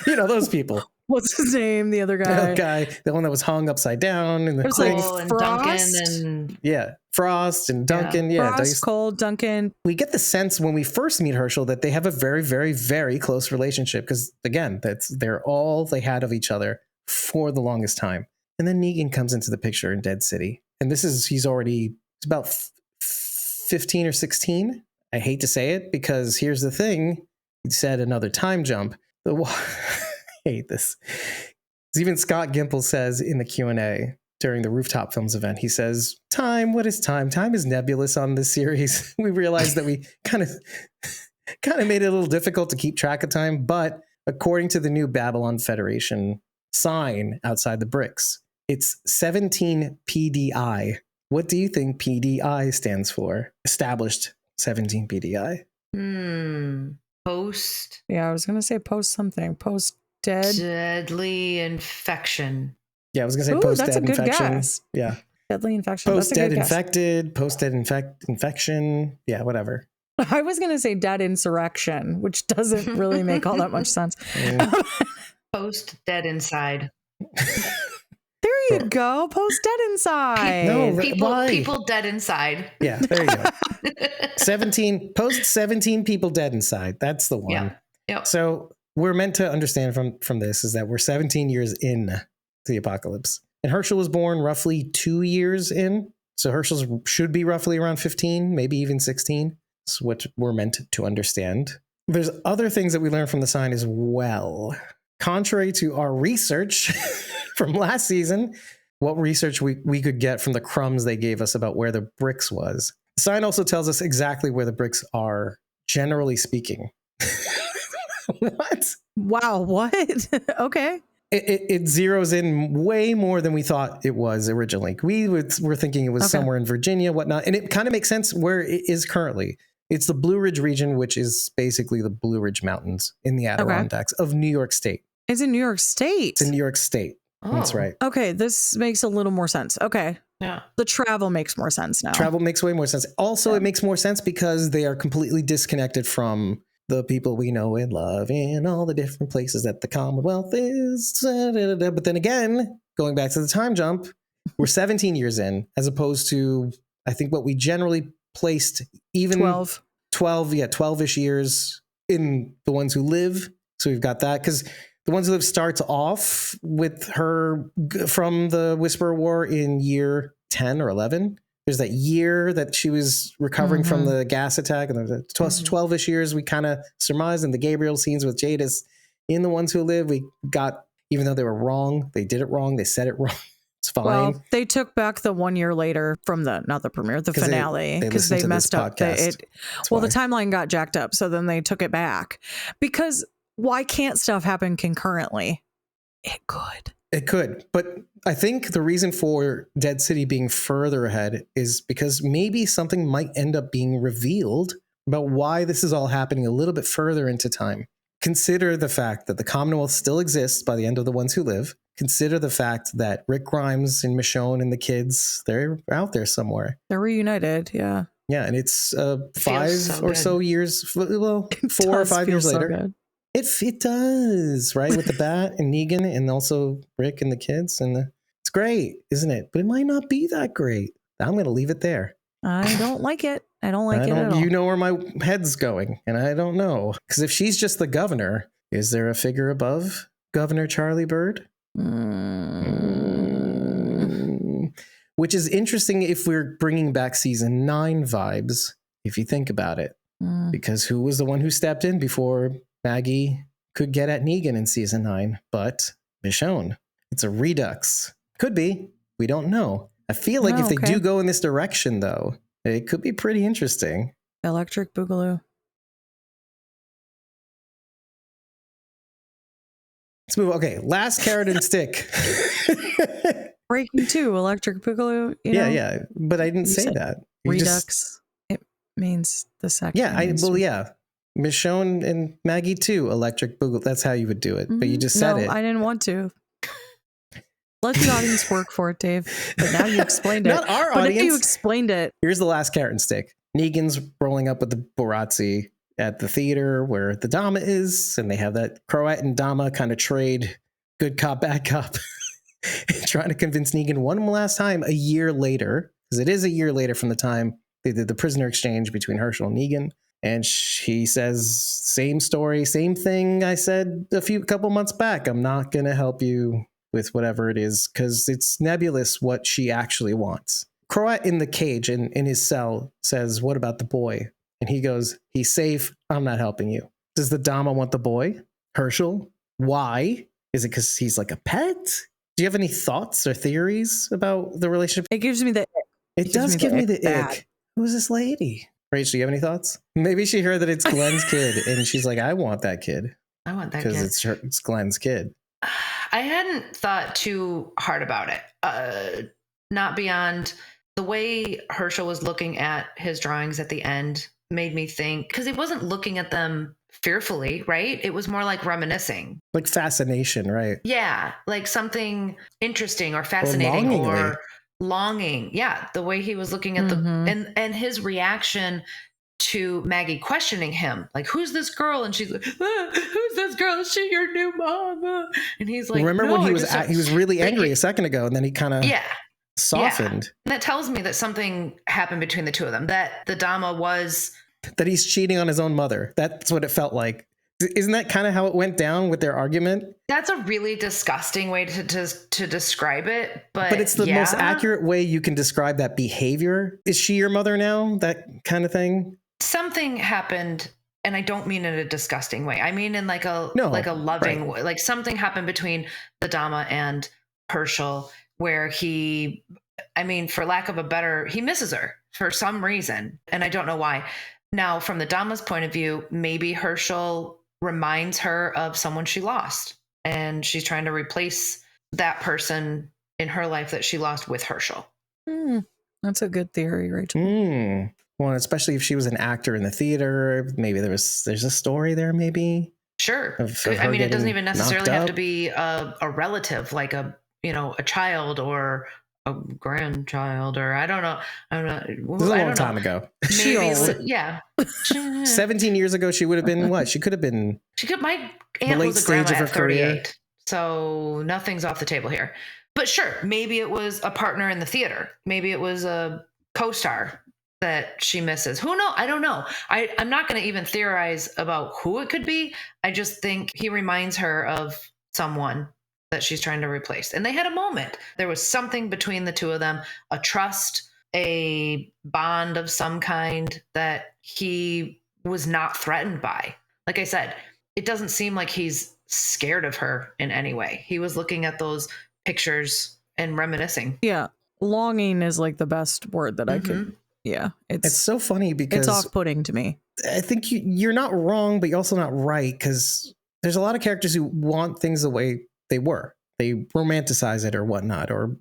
Those people. What's his name? The other guy. The one that was hung upside down. And There's Cole like and Frost. Duncan and Frost and Duncan. Yeah. Frost, Cole, Duncan. We get the sense when we first meet Herschel that they have a very, very, very close relationship because, again, they're all they had of each other for the longest time. And then Negan comes into the picture in Dead City. And he's about 15 or 16. I hate to say it because here's the thing. He said another time jump. I hate this. Even Scott Gimple says in the Q&A during the Rooftop Films event, he says, time, what is time? Time is nebulous on this series. We realized that we kind of made it a little difficult to keep track of time. But according to the new Babylon Federation sign outside the bricks, it's 17 PDI. What do you think PDI stands for? Established 17 PDI. Post. Yeah, I was going to say post something. Post dead. Deadly infection. Yeah, I was going to say post dead infection. Guess. Yeah. Deadly infection. Post dead infected, post dead infection. Yeah, whatever. I was going to say dead insurrection, which doesn't really make all that much sense. Post dead inside. There you go. Post dead inside. No, people dead inside. Yeah, there you go. Post 17 people dead inside. That's the one. Yeah. Yep. So we're meant to understand from this is that we're 17 years in the apocalypse. And Herschel was born roughly 2 years in. So Herschel should be roughly around 15, maybe even 16. That's what we're meant to understand. There's other things that we learned from the sign as well. Contrary to our research from last season, what research we could get from the crumbs they gave us about where the bricks was. The sign also tells us exactly where the bricks are, generally speaking. What? Wow, what? Okay. It zeroes in way more than we thought it was originally. We were thinking it was somewhere in Virginia, whatnot. And it kind of makes sense where it is currently. It's the Blue Ridge region, which is basically the Blue Ridge Mountains in the Adirondacks of New York State. It's in New York State. It's in New York State. Oh. That's right. Okay, this makes a little more sense. Okay. Yeah. The travel makes more sense now. Travel makes way more sense. Also, it makes more sense because they are completely disconnected from the people we know and love in all the different places that the Commonwealth is. But then again, going back to the time jump, we're 17 years in, as opposed to, I think, what we generally placed even 12-ish years in The Ones Who Live. So we've got that because The Ones Who Live starts off with her from the Whisperer War in year 10 or 11. There's that year that she was recovering from the gas attack, and the 12-ish years we kind of surmised in the Gabriel scenes with Jadis. In The Ones Who Live, we got, even though they were wrong, they did it wrong, they said it wrong. It's fine. Well, they took back the 1 year later from the finale, because they messed up. The timeline got jacked up, so then they took it back. Because why can't stuff happen concurrently? It could. It could, but I think the reason for Dead City being further ahead is because maybe something might end up being revealed about why this is all happening a little bit further into time. Consider the fact that the Commonwealth still exists by the end of The Ones Who Live. Consider the fact that Rick Grimes and Michonne and the kids, they're out there somewhere. They're reunited, yeah. Yeah, and it's 5 or so years, well, 4 or 5 years later. It does, right? With the bat and Negan and also Rick and the kids. It's great, isn't it? But it might not be that great. I'm going to leave it there. I don't like it. I don't like it at all. You know where my head's going, and I don't know. Because if she's just the governor, is there a figure above Governor Charlie Bird? Which is interesting if we're bringing back season 9 vibes, if you think about it. Because who was the one who stepped in before Maggie could get at Negan in season 9? But Michonne. It's a redux. Could be. We don't know. I feel like if they do go in this direction, though, it could be pretty interesting. Electric Boogaloo. Let's move. Okay, last carrot and stick. Breaking 2, Electric Boogaloo. You know? Yeah. But I didn't say that. Redux. It means the second. Yeah, Michonne and Maggie too, Electric Boogaloo. That's how you would do it. But you just said it. I didn't want to. Let the audience work for it, Dave. But now you explained it. Not our audience. But you explained it. Here's the last carrot and stick. Negan's rolling up with the Barazzi at the theater where the Dama is, and they have that Croat and Dama kind of trade good cop, bad cop, trying to convince Negan one last time a year later, because it is a year later from the time they did the prisoner exchange between Herschel and Negan. And she says, same story, same thing I said a couple months back. I'm not going to help you with whatever it is, because it's nebulous what she actually wants. Croat in the cage in his cell says, what about the boy? And he goes, he's safe. I'm not helping you. Does the Dama want the boy? Herschel? Why? Is it because he's like a pet? Do you have any thoughts or theories about the relationship? It gives me the ick. It does give me the ick. Who's this lady? Rach, do you have any thoughts? Maybe she heard that it's Glenn's kid and she's like, I want that kid. I want that kid. Because it's Glenn's kid. I hadn't thought too hard about it. Not beyond the way Herschel was looking at his drawings at the end made me think, because he wasn't looking at them fearfully, right? It was more like reminiscing. Like fascination, right? Yeah, like something interesting or fascinating or longing. Yeah, the way he was looking at and his reaction to Maggie questioning him, like, who's this girl? And she's like, who's this girl? Is she your new mama? And he's like, remember when he was really angry a second ago, and then he kind of softened. Yeah. That tells me that something happened between the two of them, that the Dama was... That he's cheating on his own mother. That's what it felt like. Isn't that kind of how it went down with their argument? That's a really disgusting way to describe it. But it's the most accurate way you can describe that behavior. Is she your mother now? That kind of thing? Something happened, and I don't mean in a disgusting way. I mean in like a loving way. Like something happened between the Dama and Herschel where he misses her for some reason. And I don't know why. Now, from the Dama's point of view, maybe Herschel reminds her of someone she lost, and she's trying to replace that person in her life that she lost with Herschel. That's a good theory, Rachel. Well, especially if she was an actor in the theater, maybe there's a story there, maybe. Sure. I mean, it doesn't even necessarily have to be a relative, like a child or a grandchild, or I don't know. This is a long time ago. Maybe, yeah. 17 years ago, she would have been what? She could have been. My aunt was a grandma at 38. So nothing's off the table here. But sure, maybe it was a partner in the theater. Maybe it was a co-star that she misses. Who knows? I don't know. I'm not going to even theorize about who it could be. I just think he reminds her of someone that she's trying to replace. And they had a moment. There was something between the two of them, a trust, a bond of some kind that he was not threatened by. Like I said, it doesn't seem like he's scared of her in any way. He was looking at those pictures and reminiscing. Yeah. Longing is like the best word that I could. Yeah. It's so funny because it's off-putting to me. I think you're not wrong, but you're also not right, because there's a lot of characters who want things the way they were. They romanticize it or whatnot, or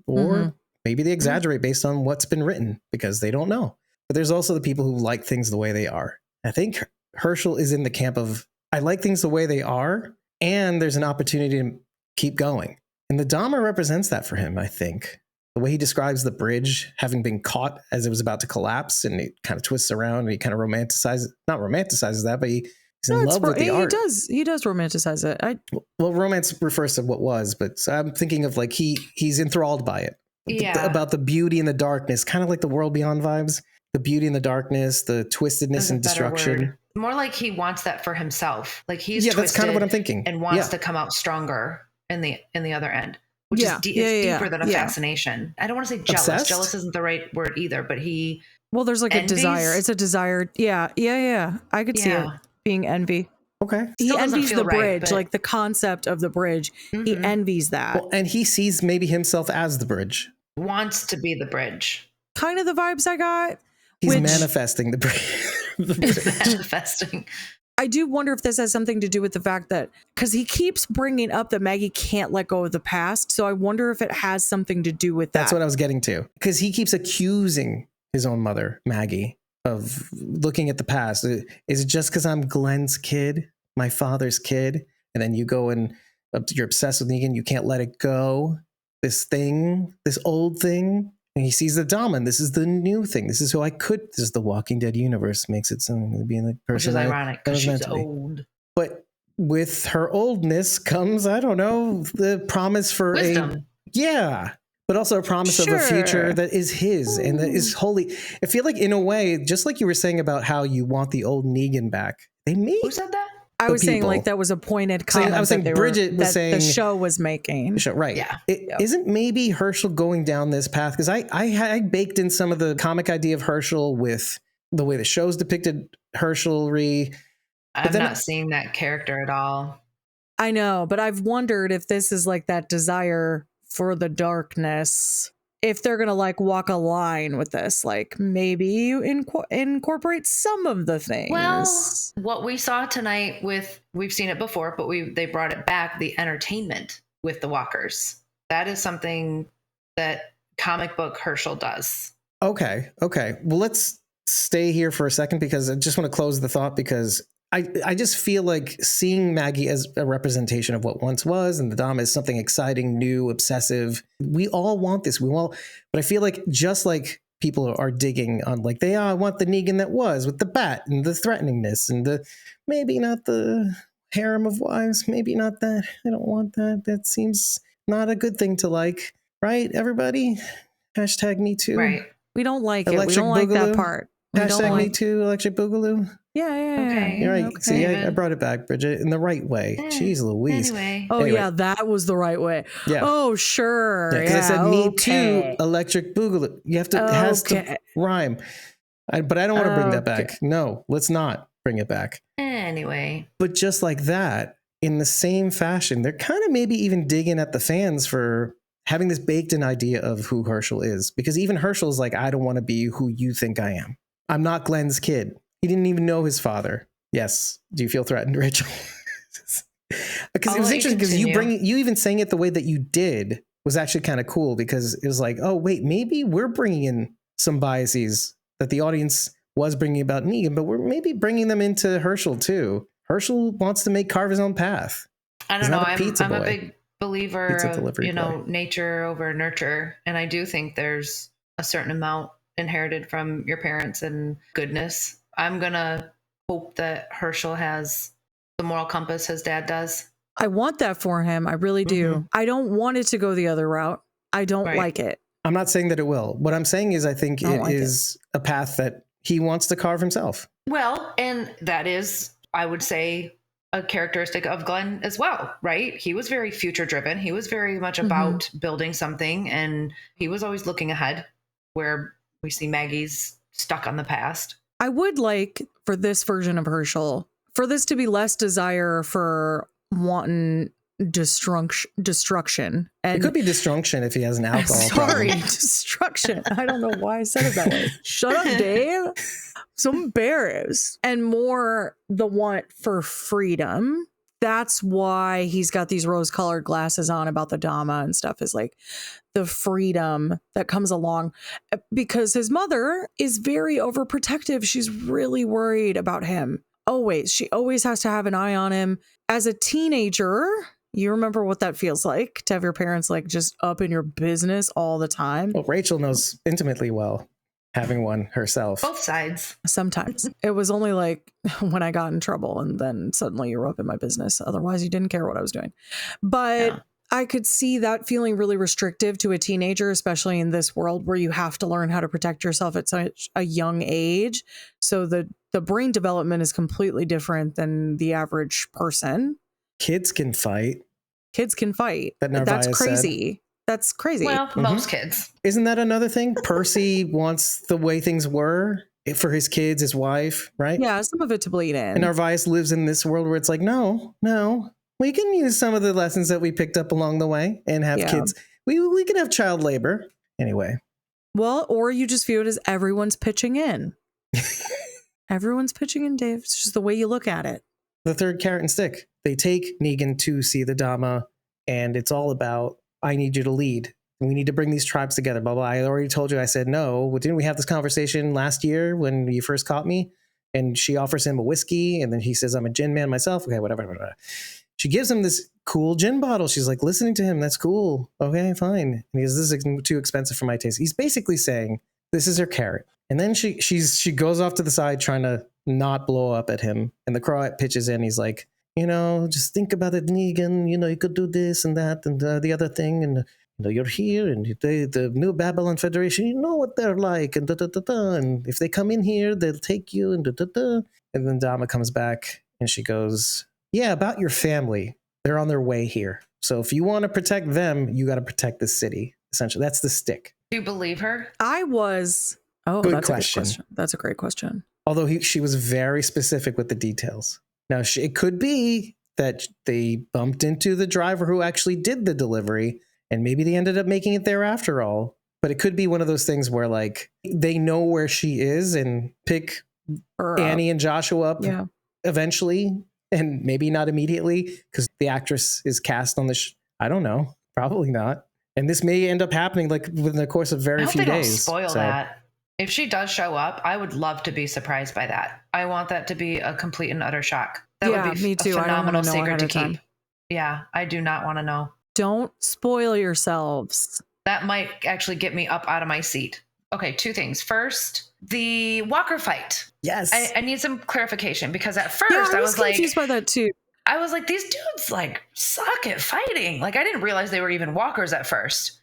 maybe they exaggerate based on what's been written because they don't know. But there's also the people who like things the way they are. I think Herschel is in the camp of, I like things the way they are, and there's an opportunity to keep going. And the Dahmer represents that for him, I think. The way he describes the bridge having been caught as it was about to collapse, and he kind of twists around and he kind of not romanticizes that, but he He's in love with the art. He does romanticize it. Well, romance refers to what was, but so I'm thinking of like he's enthralled by it. Yeah. About the beauty and the darkness, kind of like the World Beyond vibes. The beauty and the darkness, the twistedness and destruction. More like he wants that for himself. Like he's that's kind of what I'm thinking. And wants to come out stronger in the other end. Which is deeper than a fascination. I don't want to say jealous. Obsessed? Jealous isn't the right word either, but he there's like envies? a desire. It's a desire. Yeah. I could see it being envy. Okay. He envies the bridge, like the concept of the bridge. Mm-hmm. He envies that. Well, and he sees maybe himself as the bridge. Wants to be the bridge. Kind of the vibes I got. He's manifesting the bridge. He's manifesting. I do wonder if this has something to do with the fact that, because he keeps bringing up that Maggie can't let go of the past. So I wonder if it has something to do with that. That's what I was getting to. Because he keeps accusing his own mother, Maggie, of looking at the past. Is it just because I'm Glenn's kid, my father's kid? And then you go and you're obsessed with Negan. You can't let it go. This thing, this old thing. And he sees the Dom, and this is the new thing. This is who I could. This is the Walking Dead universe. Makes it something to be the person. Which is ironic because she's old. But with her oldness comes, I don't know, the promise for wisdom. But also a promise of a future that is his and that is holy. I feel like in a way, just like you were saying about how you want the old Negan back. Who said that? I was saying like that was a pointed comment. I was saying Bridget was saying the show was making. Right. Yeah. Isn't maybe Herschel going down this path? Because I baked in some of the comic idea of Herschel with the way the show's depicted Herschelry. I'm not seeing that character at all. I know, but I've wondered if this is like that desire for the darkness. If they're going to like walk a line with this, like maybe you incorporate some of the things. Well, what we saw tonight we've seen it before, but they brought it back, the entertainment with the walkers. That is something that comic book Herschel does. Okay. Well, let's stay here for a second because I just want to close the thought because I just feel like seeing Maggie as a representation of what once was and the Dom is something exciting, new, obsessive. We all want this. But I feel like just like people are digging on like I want the Negan that was with the bat and the threateningness and the maybe not the harem of wives, maybe not that. I don't want that. That seems not a good thing to like, right? Everybody, hashtag me too. Right. We don't like Electric it. We don't Boogaloo. like that part. Hashtag me too, Electric Boogaloo. Yeah. Okay. You're right. Okay. See, I brought it back, Bridget, in the right way. Jeez Louise. Anyway. Yeah, that was the right way. Yeah. Oh, sure. Yeah, because I said me too, Electric Boogaloo. You have to, it has to rhyme. But I don't want to bring that back. No, let's not bring it back. Anyway. But just like that, in the same fashion, they're kind of maybe even digging at the fans for having this baked in idea of who Herschel is. Because even Herschel's like, I don't want to be who you think I am. I'm not Glenn's kid. He didn't even know his father. Yes. Do you feel threatened, Rachel? Because it was interesting because you even saying it the way that you did was actually kind of cool because it was like, oh, wait, maybe we're bringing in some biases that the audience was bringing about Negan, but we're maybe bringing them into Herschel too. Herschel wants to carve his own path. I don't know. I'm a big believer of, nature over nurture. And I do think there's a certain amount inherited from your parents and goodness. I'm going to hope that Herschel has the moral compass his dad does. I want that for him. I really do. Mm-hmm. I don't want it to go the other route. I don't like it. I'm not saying that it will. What I'm saying is I think it is a path that he wants to carve himself. Well, and that is, I would say, a characteristic of Glenn as well, right? He was very future driven. He was very much about building something, and he was always looking ahead, where we see Maggie's stuck on the past. I would like for this version of Herschel, for this to be less desire for wanton destruction. And it could be destruction if he has an alcohol problem. Destruction. I don't know why I said it that way. Shut up, Dave. So embarrassed. And more the want for freedom. That's why he's got these rose-colored glasses on about the Dama and stuff, is like the freedom that comes along, because his mother is very overprotective. She's really worried about him. Always. She always has to have an eye on him. As a teenager, you remember what that feels like to have your parents like just up in your business all the time. Well, Rachel knows intimately well. having one herself. Both sides. Sometimes. It was only like when I got in trouble and then suddenly you were up in my business. Otherwise, you didn't care what I was doing. But Yeah. I could see that feeling really restrictive to a teenager, especially in this world where you have to learn how to protect yourself at such a young age. So the brain development is completely different than the average person. Kids can fight. Kids can fight. That Narvaez That's said. crazy. That's crazy. Well, most kids. Isn't that another thing? Percy wants the way things were for his kids, his wife, right? Yeah, some of it to bleed in. And Narvaez lives in this world where it's like, no, we can use some of the lessons that we picked up along the way and have kids. We can have child labor. Anyway. Well, or you just view it as everyone's pitching in. Everyone's pitching in, Dave. It's just the way you look at it. The third carrot and stick. They take Negan to see the Dhamma, and it's all about, I need you to lead. We need to bring these tribes together, blah, blah. I already told you, I said no. Well, didn't we have this conversation last year when you first caught me? And she offers him a whiskey, and then he says, I'm a gin man myself. Okay, whatever. She gives him this cool gin bottle. She's like listening to him. That's cool. Okay, fine. And he goes, this is too expensive for my taste. He's basically saying, this is her carrot. And then she goes off to the side trying to not blow up at him. And the Croat pitches in. He's like, just think about it, Negan. You could do this and that and the other thing. And you're here, and the New Babylon Federation, you know what they're like, and and if they come in here, they'll take you, and And then Dhamma comes back, and she goes, yeah, about your family. They're on their way here. So if you want to protect them, you got to protect the city. Essentially, that's the stick. Do you believe her? Good question. That's a great question. Although she was very specific with the details. Now, it could be that they bumped into the driver who actually did the delivery, and maybe they ended up making it there after all. But it could be one of those things where, like, they know where she is and pick Annie and Joshua up eventually, and maybe not immediately because the actress is cast on the I don't know. Probably not. And this may end up happening like within the course of very few days. I hope they don't spoil that. If she does show up, I would love to be surprised by that. I want that to be a complete and utter shock. That would be me too. a phenomenal secret to keep. Yeah, I do not want to know. Don't spoil yourselves. That might actually get me up out of my seat. Okay, two things. First, the Walker fight. Yes. I need some clarification because at first I was confused by that too. I was like, these dudes like suck at fighting. Like I didn't realize they were even walkers at first.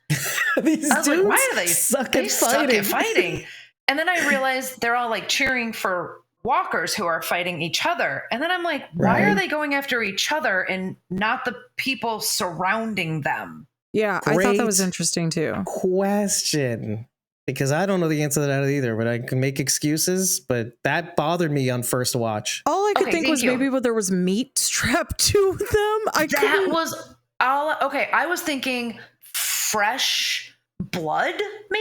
These I was dudes like, why do they suck at fighting? And then I realized they're all like cheering for walkers who are fighting each other. And then I'm like, why are they going after each other and not the people surrounding them? Yeah, I thought that was interesting too. Question. Because I don't know the answer to that either, but I can make excuses. But that bothered me on first watch. All I could think was maybe there was meat strapped to them. That was all. Okay, I was thinking fresh blood,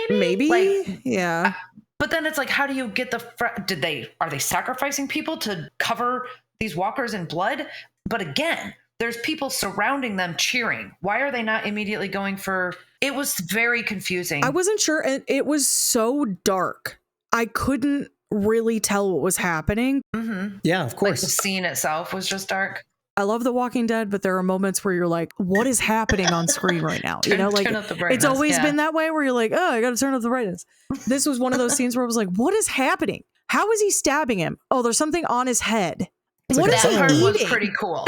maybe. Like, yeah. But then it's like, how do you get are they sacrificing people to cover these walkers in blood? But again, there's people surrounding them cheering. Why are they not immediately going for? It was very confusing. I wasn't sure. And it was so dark. I couldn't really tell what was happening. Mm-hmm. Yeah, of course. Like the scene itself was just dark. I love The Walking Dead, but there are moments where you're like, what is happening on screen right now? Turn up the brightness, it's always been that way where you're like, oh, I got to turn up the brightness. This was one of those scenes where I was like, what is happening? How is he stabbing him? Oh, there's something on his head. What is he part eating? was pretty cool.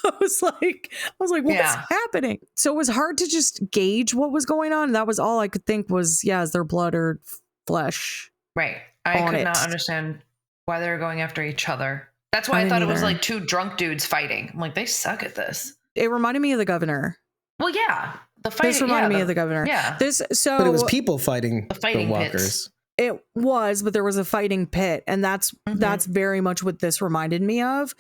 I was like, what's happening? So it was hard to just gauge what was going on. That was all I could think was, is there blood or flesh? Right. I could not understand why they were going after each other. That's why I thought it was like two drunk dudes fighting. I'm like, they suck at this. It reminded me of the governor. Well, yeah. The fight. This reminded me of the governor. Yeah. But it was people fighting the walkers. Pits. It was, but there was a fighting pit. And that's very much what this reminded me of,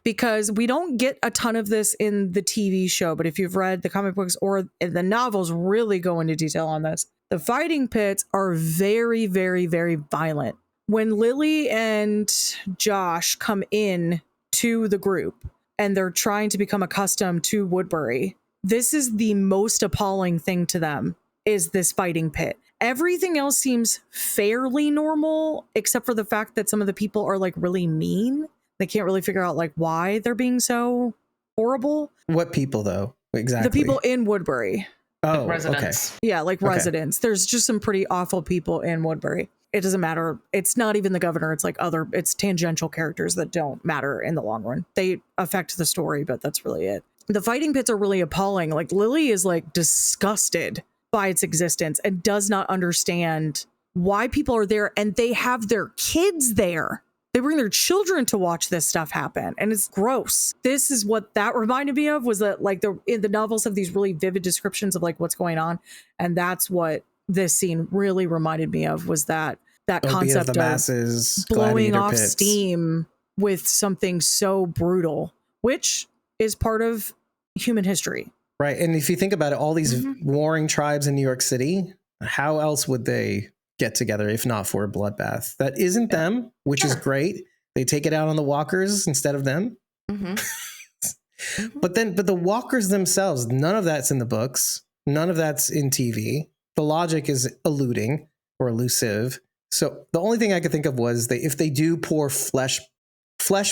because we don't get a ton of this in the TV show. But if you've read the comic books or the novels, really go into detail on this. The fighting pits are very, very, very violent. When Lily and Josh come in to the group and they're trying to become accustomed to Woodbury, this is the most appalling thing to them, is this fighting pit. Everything else seems fairly normal, except for the fact that some of the people are like really mean. They can't really figure out like why they're being so horrible. What people though? Exactly. The people in Woodbury. Oh, residents. Okay. Yeah, like residents. There's just some pretty awful people in Woodbury. it doesn't matter. It's not even the governor. It's like it's tangential characters that don't matter in the long run. They affect the story, but that's really it. The fighting pits are really appalling. Like Lily is like disgusted by its existence and does not understand why people are there, and they have their kids there. They bring their children to watch this stuff happen, and it's gross. This is what that reminded me of, was that like in the novels have these really vivid descriptions of like what's going on, and that's what this scene really reminded me of, was that concept of the masses, blowing off pits. Steam with something so brutal, which is part of human history. Right. And if you think about it, all these warring tribes in New York City, how else would they get together if not for a bloodbath? That isn't them, which is great. They take it out on the walkers instead of them. But the walkers themselves, none of that's in the books. None of that's in TV. The logic is eluding or elusive. So the only thing I could think of was if they do pour flesh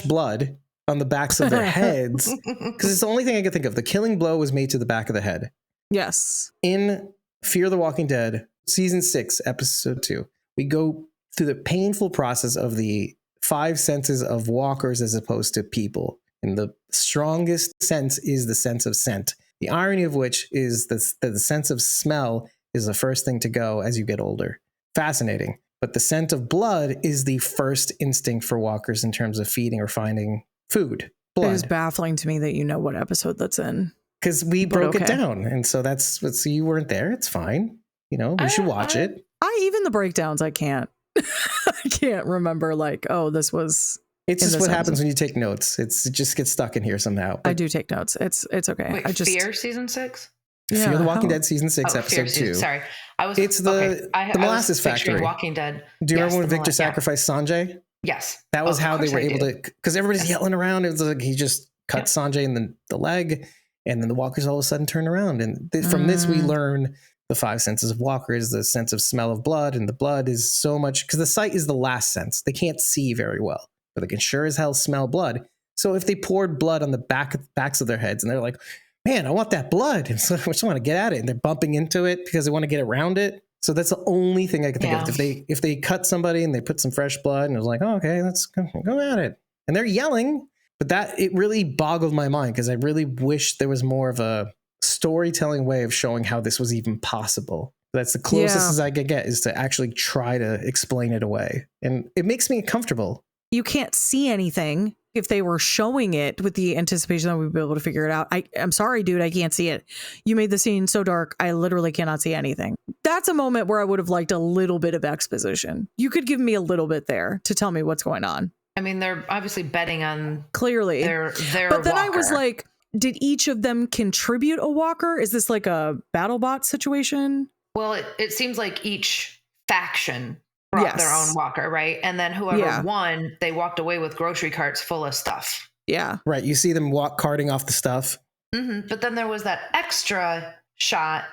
blood on the backs of their heads, because it's the only thing I could think of. The killing blow was made to the back of the head. Yes. In Fear the Walking Dead, season 6, episode 2, we go through the painful process of the 5 senses of walkers as opposed to people. And the strongest sense is the sense of scent. The irony of which is that the sense of smell is the first thing to go as you get older. Fascinating. But the scent of blood is the first instinct for walkers in terms of feeding or finding food. Blood. It is baffling to me that you know what episode that's in. Because we broke it down. And so so you weren't there. It's fine. You know, you should watch it. Even the breakdowns, I can't. I can't remember like, oh, this was. It's just what happens when you take notes. It just gets stuck in here somehow. I do take notes. It's okay. Wait, Fear season 6? Fear the Walking Dead season 6, episode 2. Sorry, It's the molasses factory. Walking Dead. Do you remember when Victor sacrificed Sanjay? Yes. That was how they were able to, because everybody's yelling around. It was like he just cut Sanjay in the leg, and then the walkers all of a sudden turn around. And from this, we learn the 5 senses of walkers, the sense of smell of blood, and the blood is so much, because the sight is the last sense. They can't see very well, but they can sure as hell smell blood. So if they poured blood on the backs of their heads, and they're like, man, I want that blood. And so I just want to get at it. And they're bumping into it because they want to get around it. So that's the only thing I can think of. If they cut somebody and they put some fresh blood, and it was like, oh, okay, let's go at it. And they're yelling. But it really boggled my mind, because I really wish there was more of a storytelling way of showing how this was even possible. That's the closest as I could get, is to actually try to explain it away. And it makes me comfortable. You can't see anything. If they were showing it with the anticipation that we'd be able to figure it out, I'm sorry, dude, I can't see it. You made the scene so dark, I literally cannot see anything. That's a moment where I would have liked a little bit of exposition. You could give me a little bit there to tell me what's going on. I mean, they're obviously betting on clearly their but then walker. I was like, did each of them contribute a walker? Is this like a BattleBot situation? Well, it seems like each faction brought their own walker, right? And then whoever won, they walked away with grocery carts full of stuff. Yeah. Right. You see them carting off the stuff. But then there was that extra shot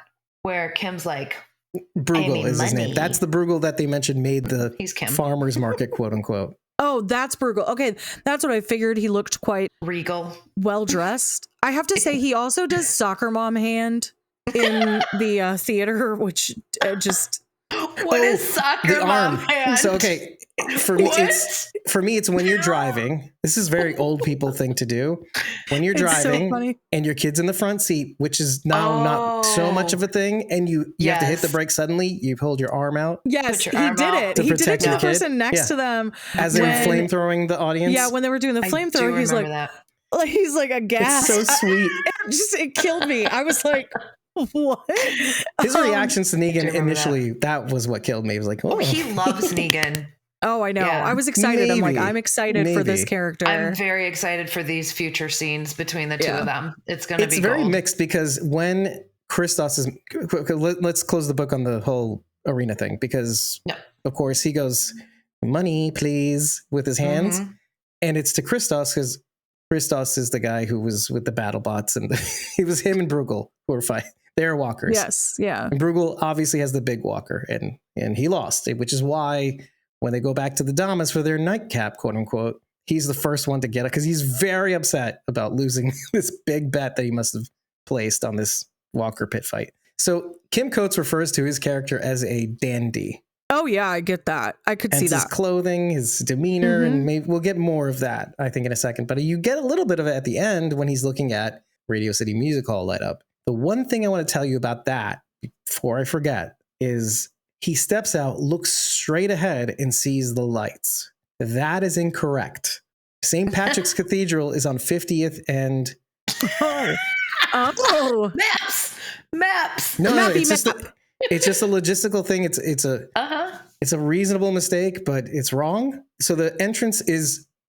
where Kim's like, Bruegel is his name. That's the Bruegel that they mentioned made the farmer's market, quote unquote. Oh, that's Bruegel. Okay, that's what I figured. He looked quite regal, well dressed. I have to say, he also does soccer mom hand in the theater, which just what is soccer mom hand? So okay, for me, it's when you're driving. This is very old people thing to do. When you're driving and your kid's in the front seat, which is now not so much of a thing, and you have to hit the brake suddenly, you hold your arm out. Yes, he did it. He did it to the person next to them as they're flamethrowing the audience. Yeah, when they were doing the flamethrower, he's like aghast. It's so sweet. It killed me. I was like, what? His reactions to Negan initially, that was what killed me. He was like, oh, he loves Negan. Oh, I know. Yeah. I was excited. I'm excited for this character. I'm very excited for these future scenes between the two of them. It's going to be very gold. Mixed, because when Christos is, let's close the book on the whole arena thing, because of course he goes, money, please, with his hands. And it's to Christos, because Christos is the guy who was with the BattleBots, and it was him and Bruegel who were fighting. They're walkers. Yes. Yeah. And Bruegel obviously has the big walker, and he lost, which is why when they go back to the Damas for their nightcap, quote unquote, he's the first one to get it, because he's very upset about losing this big bet that he must have placed on this walker pit fight. So Kim Coates refers to his character as a dandy. Oh Oh yeah, I get that. I could see Hence his that. clothing, his demeanor, and maybe we'll get more of that, I think, in a second. But you get a little bit of it at the end when he's looking at Radio City Music Hall light up. The one thing I want to tell you about that before I forget is he steps out, looks straight ahead, and sees the lights. That is incorrect. St. Patrick's Cathedral is on 50th and... Oh. Maps. No, it's just a logistical thing. It's a reasonable mistake, but it's wrong. So the entrance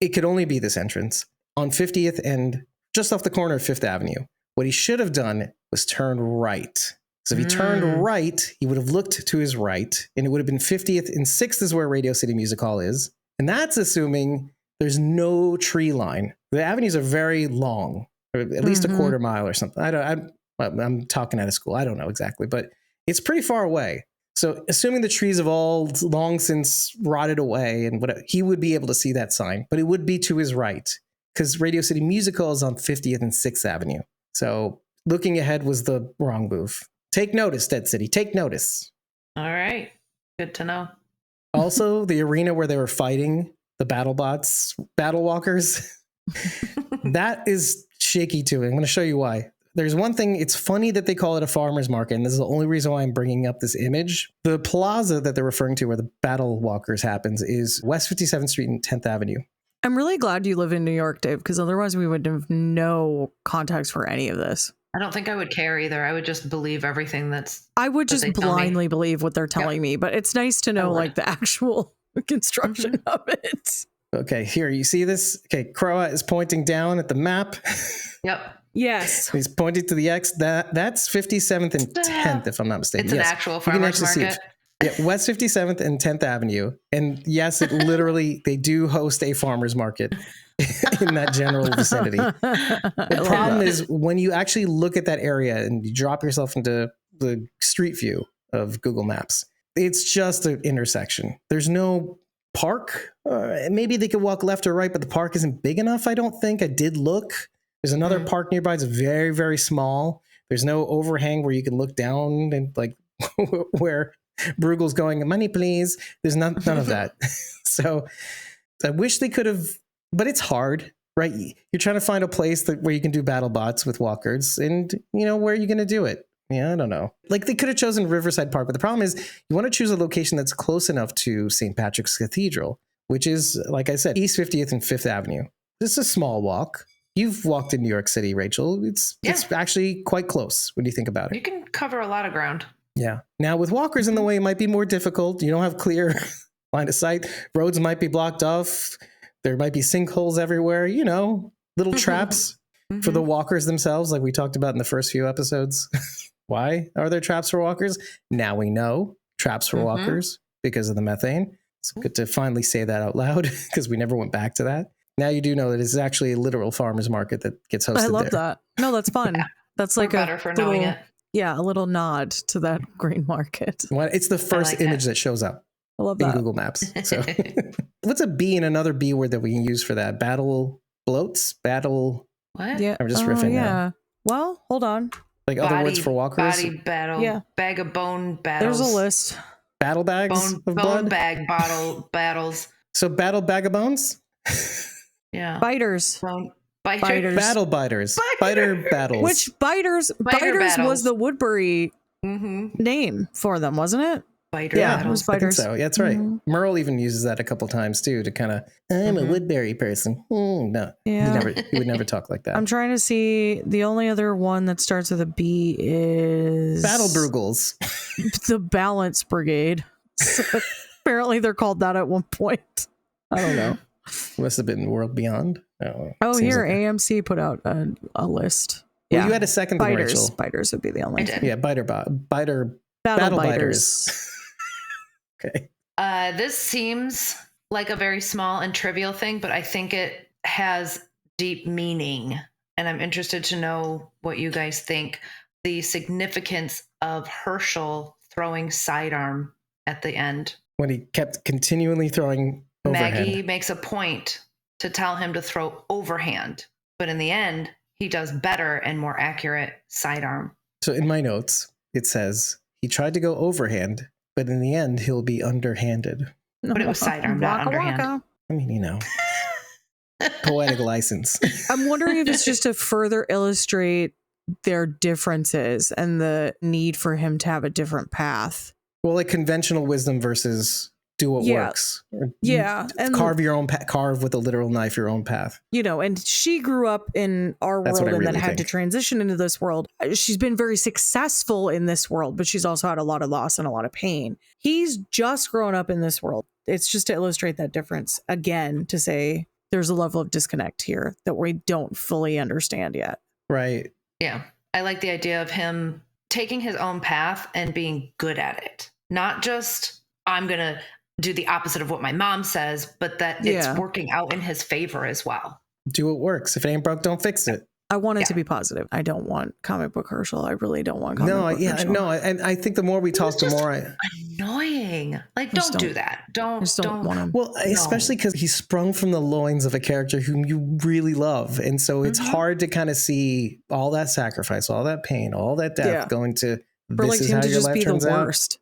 it could only be this entrance on 50th and just off the corner of 5th Avenue. What he should have done was turn right. So if he turned right, he would have looked to his right, and it would have been 50th and 6th is where Radio City Music Hall is. And that's assuming there's no tree line. The avenues are very long, or at least a quarter mile or something. I'm talking out of school. I don't know exactly, but it's pretty far away. So assuming the trees have all long since rotted away and whatever, he would be able to see that sign, but it would be to his right because Radio City Music Hall is on 50th and 6th Avenue. So looking ahead was the wrong move. Take notice, Dead City. Take notice. All right. Good to know. Also, the arena where they were fighting the battle walkers, that is shaky too. I'm going to show you why. There's one thing, it's funny that they call it a farmer's market, and this is the only reason why I'm bringing up this image. The plaza that they're referring to where the battle walkers happens is West 57th Street and 10th Avenue. I'm really glad you live in New York, Dave, because otherwise we would have no context for any of this. I don't think I would care either. I would just believe everything I would just blindly believe what they're telling me, but it's nice to know like the actual construction of it. Okay, here, you see this? Okay, Croat is pointing down at the map. Yep. Yes. He's pointing to the X. That's 57th and 10th, if I'm not mistaken. It's an actual farmer's market. Yeah, West 57th and 10th Avenue. And yes, it literally, they do host a farmer's market in that general vicinity. The problem is when you actually look at that area and you drop yourself into the street view of Google Maps, it's just an intersection. There's no park. Maybe they could walk left or right, but the park isn't big enough, I don't think. I did look. There's another park nearby. It's very, very small. There's no overhang where you can look down and like where Bruegel's going, money please. There's none of that. So I wish they could have, but it's hard, right? You're trying to find a place where you can do battle bots with walkers, and where are you going to do it? Yeah, I don't know. Like they could have chosen Riverside Park, but the problem is you want to choose a location that's close enough to St. Patrick's Cathedral, which is, like I said, East 50th and 5th Avenue. This is a small walk. You've walked in New York City, Rachel. It's actually quite close when you think about it. You can cover a lot of ground. Yeah. Now with walkers in the way, it might be more difficult. You don't have clear line of sight. Roads might be blocked off. There might be sinkholes everywhere, little traps for the walkers themselves, like we talked about in the first few episodes. Why are there traps for walkers? Now we know traps for walkers because of the methane. It's good to finally say that out loud because we never went back to that. Now you do know that it's actually a literal farmer's market that gets hosted there. I love that. No, that's fun. Yeah. That's like better for knowing it. Yeah, a little nod to that green market. Well, it's the first image that shows up I love in that. Google Maps. So what's a B and another B word that we can use for that? Battle bloats? Battle... What? Yeah. I'm just riffing now. Well, hold on. Like other words for walkers? Body battle. Yeah. Bag of bone battles. There's a list. Battle bags of blood? Bone bag bottle battles. So battle bag of bones? Yeah. Biters. Biters. Battle biters. Biter battles. Which biters battles. was the Woodbury name for them, wasn't it? Biter yeah, battles. I think so. Yeah, that's right. Merle even uses that a couple times too to kind of, I'm a Woodbury person. No, yeah. he would never talk like that. I'm trying to see. The only other one that starts with a B is Battle Brugels. The Balance Brigade. So apparently they're called that at one point. I don't know. Must have been World Beyond. Oh, here, AMC put out a list. Well, yeah. you had a second thing, Rachel. Biters would be the only thing. Yeah, battle biters. Okay. This seems like a very small and trivial thing, but I think it has deep meaning. And I'm interested to know what you guys think. The significance of Herschel throwing sidearm at the end. When he kept continually throwing overhand. Maggie makes a point to tell him to throw overhand. But in the end, he does better and more accurate sidearm. So in my notes, it says he tried to go overhand, but in the end, he'll be underhanded. But it was sidearm, not Waka underhand. waka. I mean, poetic license. I'm wondering if it's just to further illustrate their differences and the need for him to have a different path. Well, like conventional wisdom versus do what works. Yeah. And carve your own carve with a literal knife your own path. And she grew up in our That's world what I and then really had to think. transition into this world. She's been very successful in this world, but she's also had a lot of loss and a lot of pain. He's just grown up in this world. It's just to illustrate that difference again, to say there's a level of disconnect here that we don't fully understand yet. Right. Yeah. I like the idea of him taking his own path and being good at it. Not just, I'm going to do the opposite of what my mom says, but that it's working out in his favor as well. Do what works. If it ain't broke, don't fix it. I want it to be positive. I don't want comic book Herschel. I really don't want comic book Herschel. No. And I think the more we talk, the more annoying. Like, don't do that. Don't want him. Well, especially because he sprung from the loins of a character whom you really love. And so it's hard to kind of see all that sacrifice, all that pain, all that death going to for this is him how to your just life be turns the out. worst.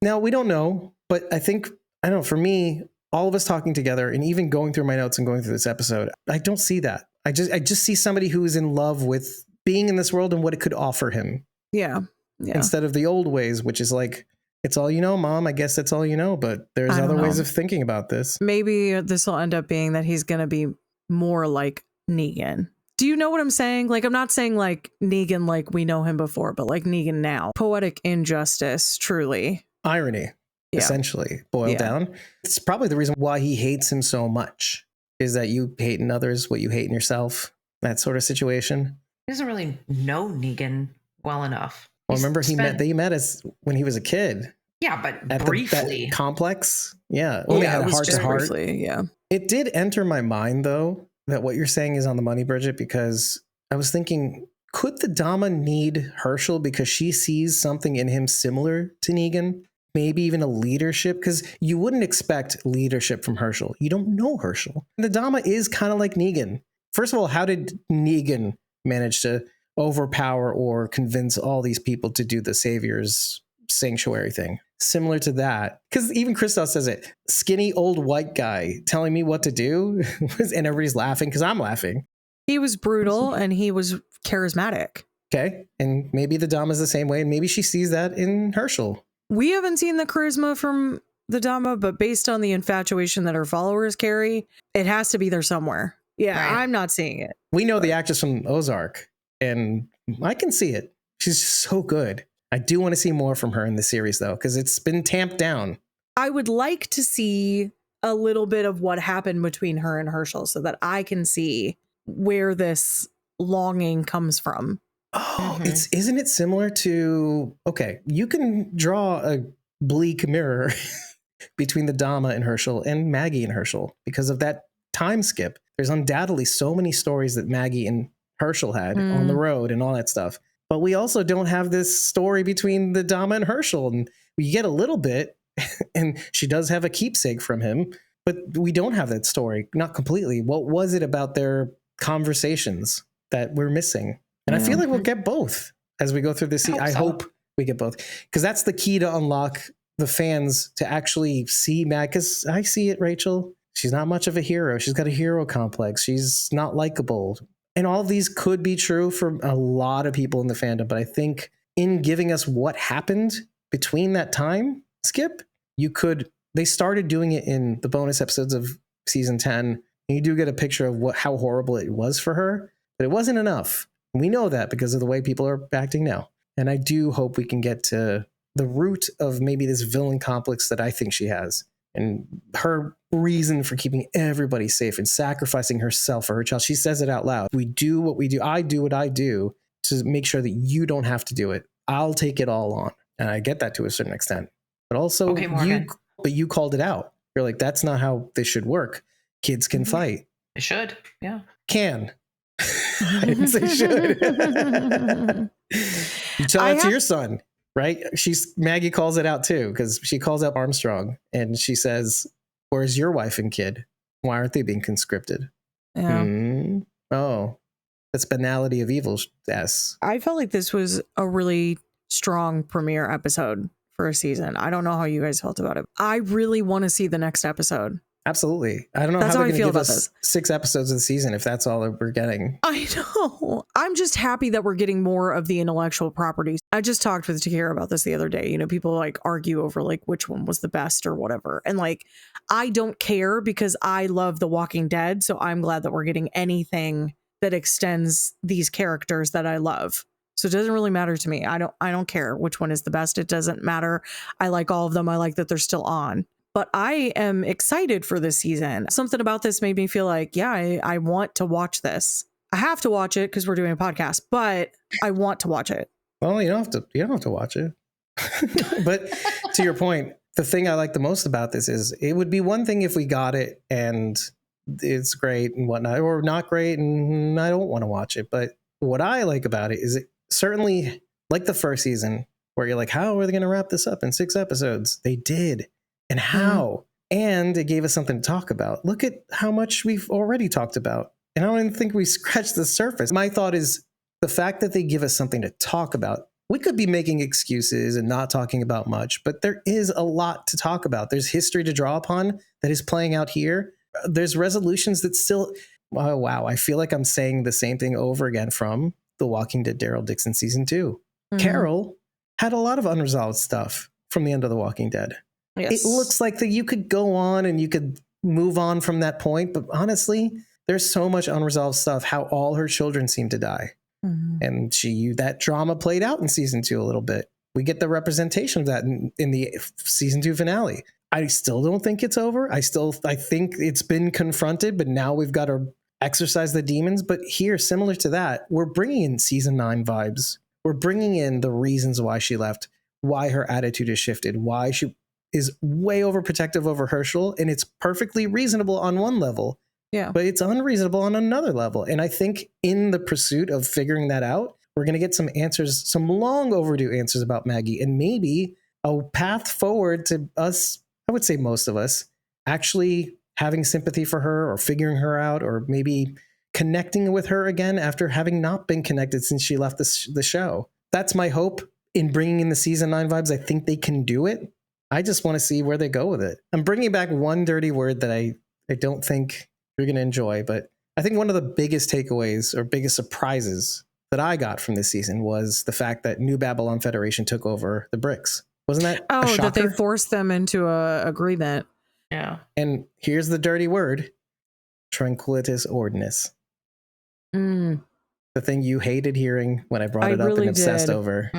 Now, we don't know, but I think, I don't know, for me, all of us talking together and even going through my notes and going through this episode, I don't see that. I just see somebody who is in love with being in this world and what it could offer him. Yeah. Instead of the old ways, which is like, it's all you know, Mom. I guess that's all you know. But there's other ways of thinking about this. Maybe this will end up being that he's going to be more like Negan. Do you know what I'm saying? Like, I'm not saying like Negan like we know him before, but like Negan now. Poetic injustice, truly. Irony, essentially, boiled down. It's probably the reason why he hates him so much, is that you hate in others what you hate in yourself. That sort of situation. He doesn't really know Negan well enough. Well, remember they met as when he was a kid. Yeah, but at briefly. That complex. Yeah. Only had a heart to heart. Briefly, yeah. It did enter my mind, though, that what you're saying is on the money, Bridget, because I was thinking, could the Dama need Herschel because she sees something in him similar to Negan? Maybe even a leadership, because you wouldn't expect leadership from Herschel. You don't know Herschel. The Dama is kind of like Negan. First of all, how did Negan manage to overpower or convince all these people to do the Savior's sanctuary thing? Similar to that, because even Christos says it, skinny old white guy telling me what to do, and everybody's laughing because I'm laughing. He was brutal and he was charismatic. Okay, and maybe the Dama's the same way, and maybe she sees that in Herschel. We haven't seen the charisma from the Dama, but based on the infatuation that her followers carry, it has to be there somewhere. Yeah, right. I'm not seeing it. We know the actress from Ozark, and I can see it. She's just so good. I do want to see more from her in the series, though, because it's been tamped down. I would like to see a little bit of what happened between her and Herschel so that I can see where this longing comes from. Oh, isn't it similar to, okay, you can draw a bleak mirror between the Dama and Herschel and Maggie and Herschel because of that time skip. There's undoubtedly so many stories that Maggie and Herschel had on the road and all that stuff. But we also don't have this story between the Dama and Herschel. And we get a little bit, and she does have a keepsake from him, but we don't have that story, not completely. What was it about their conversations that we're missing? And I feel like we'll get both as we go through this. I hope we get both, because that's the key to unlock the fans to actually see Mag. Because I see it, Rachel. She's not much of a hero. She's got a hero complex. She's not likable. And all of these could be true for a lot of people in the fandom. But I think in giving us what happened between that time skip, they started doing it in the bonus episodes of season 10. And you do get a picture of how horrible it was for her, but it wasn't enough. We know that because of the way people are acting now. And I do hope we can get to the root of maybe this villain complex that I think she has, and her reason for keeping everybody safe and sacrificing herself for her child. She says it out loud. We do what we do. I do what I do to make sure that you don't have to do it. I'll take it all on. And I get that to a certain extent. But also, you called it out. You're like, that's not how this should work. Kids can fight. It should. Yeah. Can. I didn't say should. You tell that to your son, right? Maggie calls it out too, because she calls out Armstrong and she says, "Where's your wife and kid? Why aren't they being conscripted?" Yeah. Oh, that's banality of evil. Yes. I felt like this was a really strong premiere episode for a season. I don't know how you guys felt about it. I really want to see the next episode. Absolutely. I don't know That's how how they're I going to feel give about us this. 6 episodes of the season if that's all that we're getting. I know. I'm just happy that we're getting more of the intellectual properties. I just talked with Tahira about this the other day. You know, people like argue over like which one was the best or whatever. And like, I don't care because I love The Walking Dead. So I'm glad that we're getting anything that extends these characters that I love. So it doesn't really matter to me. I don't care which one is the best. It doesn't matter. I like all of them. I like that they're still on. But I am excited for this season. Something about this made me feel like, yeah, I want to watch this. I have to watch it because we're doing a podcast, but I want to watch it. Well, you don't have to watch it. But to your point, the thing I like the most about this is it would be one thing if we got it and it's great and whatnot, or not great and I don't want to watch it. But what I like about it is it certainly, like the first season, where you're like, how are they going to wrap this up in 6 episodes? They did. And how? And it gave us something to talk about. Look at how much we've already talked about. And I don't even think we scratched the surface. My thought is the fact that they give us something to talk about. We could be making excuses and not talking about much, but there is a lot to talk about. There's history to draw upon that is playing out here. There's resolutions that still, oh, wow, I feel like I'm saying the same thing over again from The Walking Dead Daryl Dixon season 2. Carol had a lot of unresolved stuff from the end of The Walking Dead. Yes. It looks like that you could go on and you could move on from that point. But honestly, there's so much unresolved stuff, how all her children seem to die. And that drama played out in season 2 a little bit. We get the representation of that in the season 2 finale. I still don't think it's over. I think it's been confronted, but now we've got to exorcise the demons. But here, similar to that, we're bringing in season 9 vibes. We're bringing in the reasons why she left, why her attitude has shifted, why she is way overprotective over Herschel, and it's perfectly reasonable on one level, but it's unreasonable on another level. And I think in the pursuit of figuring that out, we're going to get some answers, some long overdue answers about Maggie, and maybe a path forward to us, I would say most of us, actually having sympathy for her or figuring her out, or maybe connecting with her again after having not been connected since she left the show. That's my hope in bringing in the season 9 vibes. I think they can do it. I just want to see where they go with it. I'm bringing back one dirty word that I don't think you're going to enjoy, but I think one of the biggest takeaways or biggest surprises that I got from this season was the fact that New Babylon Federation took over the bricks. Wasn't that a shocker? That they forced them into a agreement. Yeah. And here's the dirty word, tranquilitas ordinus. The thing you hated hearing when I brought it up and obsessed over.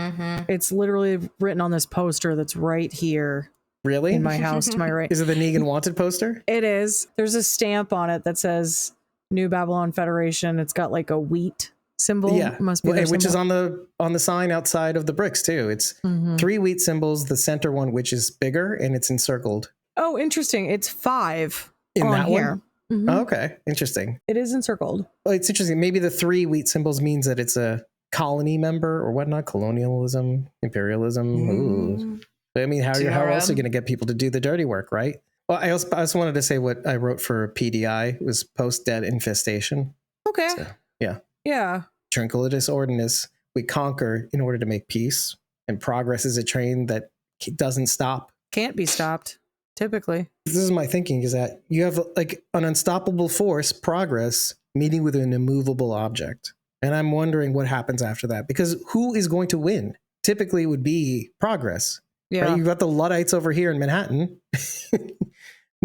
It's literally written on this poster that's right here. Really? In my house to my right. Is it the Negan wanted poster? It is. There's a stamp on it that says New Babylon Federation. It's got like a wheat symbol. Yeah. Must be which is on the sign outside of the bricks too. It's 3 wheat symbols, the center one, which is bigger and it's encircled. Oh, interesting. It's 5 in on that here. One? Oh, okay. Interesting. It is encircled. Well, it's interesting. Maybe the 3 wheat symbols means that it's a colony member or whatnot. Colonialism, imperialism. Ooh. I mean, how else are you going to get people to do the dirty work, right? Well, I also wanted to say what I wrote for PDI was post-dead infestation. Okay. So, yeah. Yeah. Tranquilitas ordinus. We conquer in order to make peace. And progress is a train that doesn't stop. Can't be stopped. Typically. This is my thinking, is that you have like an unstoppable force, progress, meeting with an immovable object. And I'm wondering what happens after that, because who is going to win? Typically it would be progress. Yeah. Right? You've got the Luddites over here in Manhattan.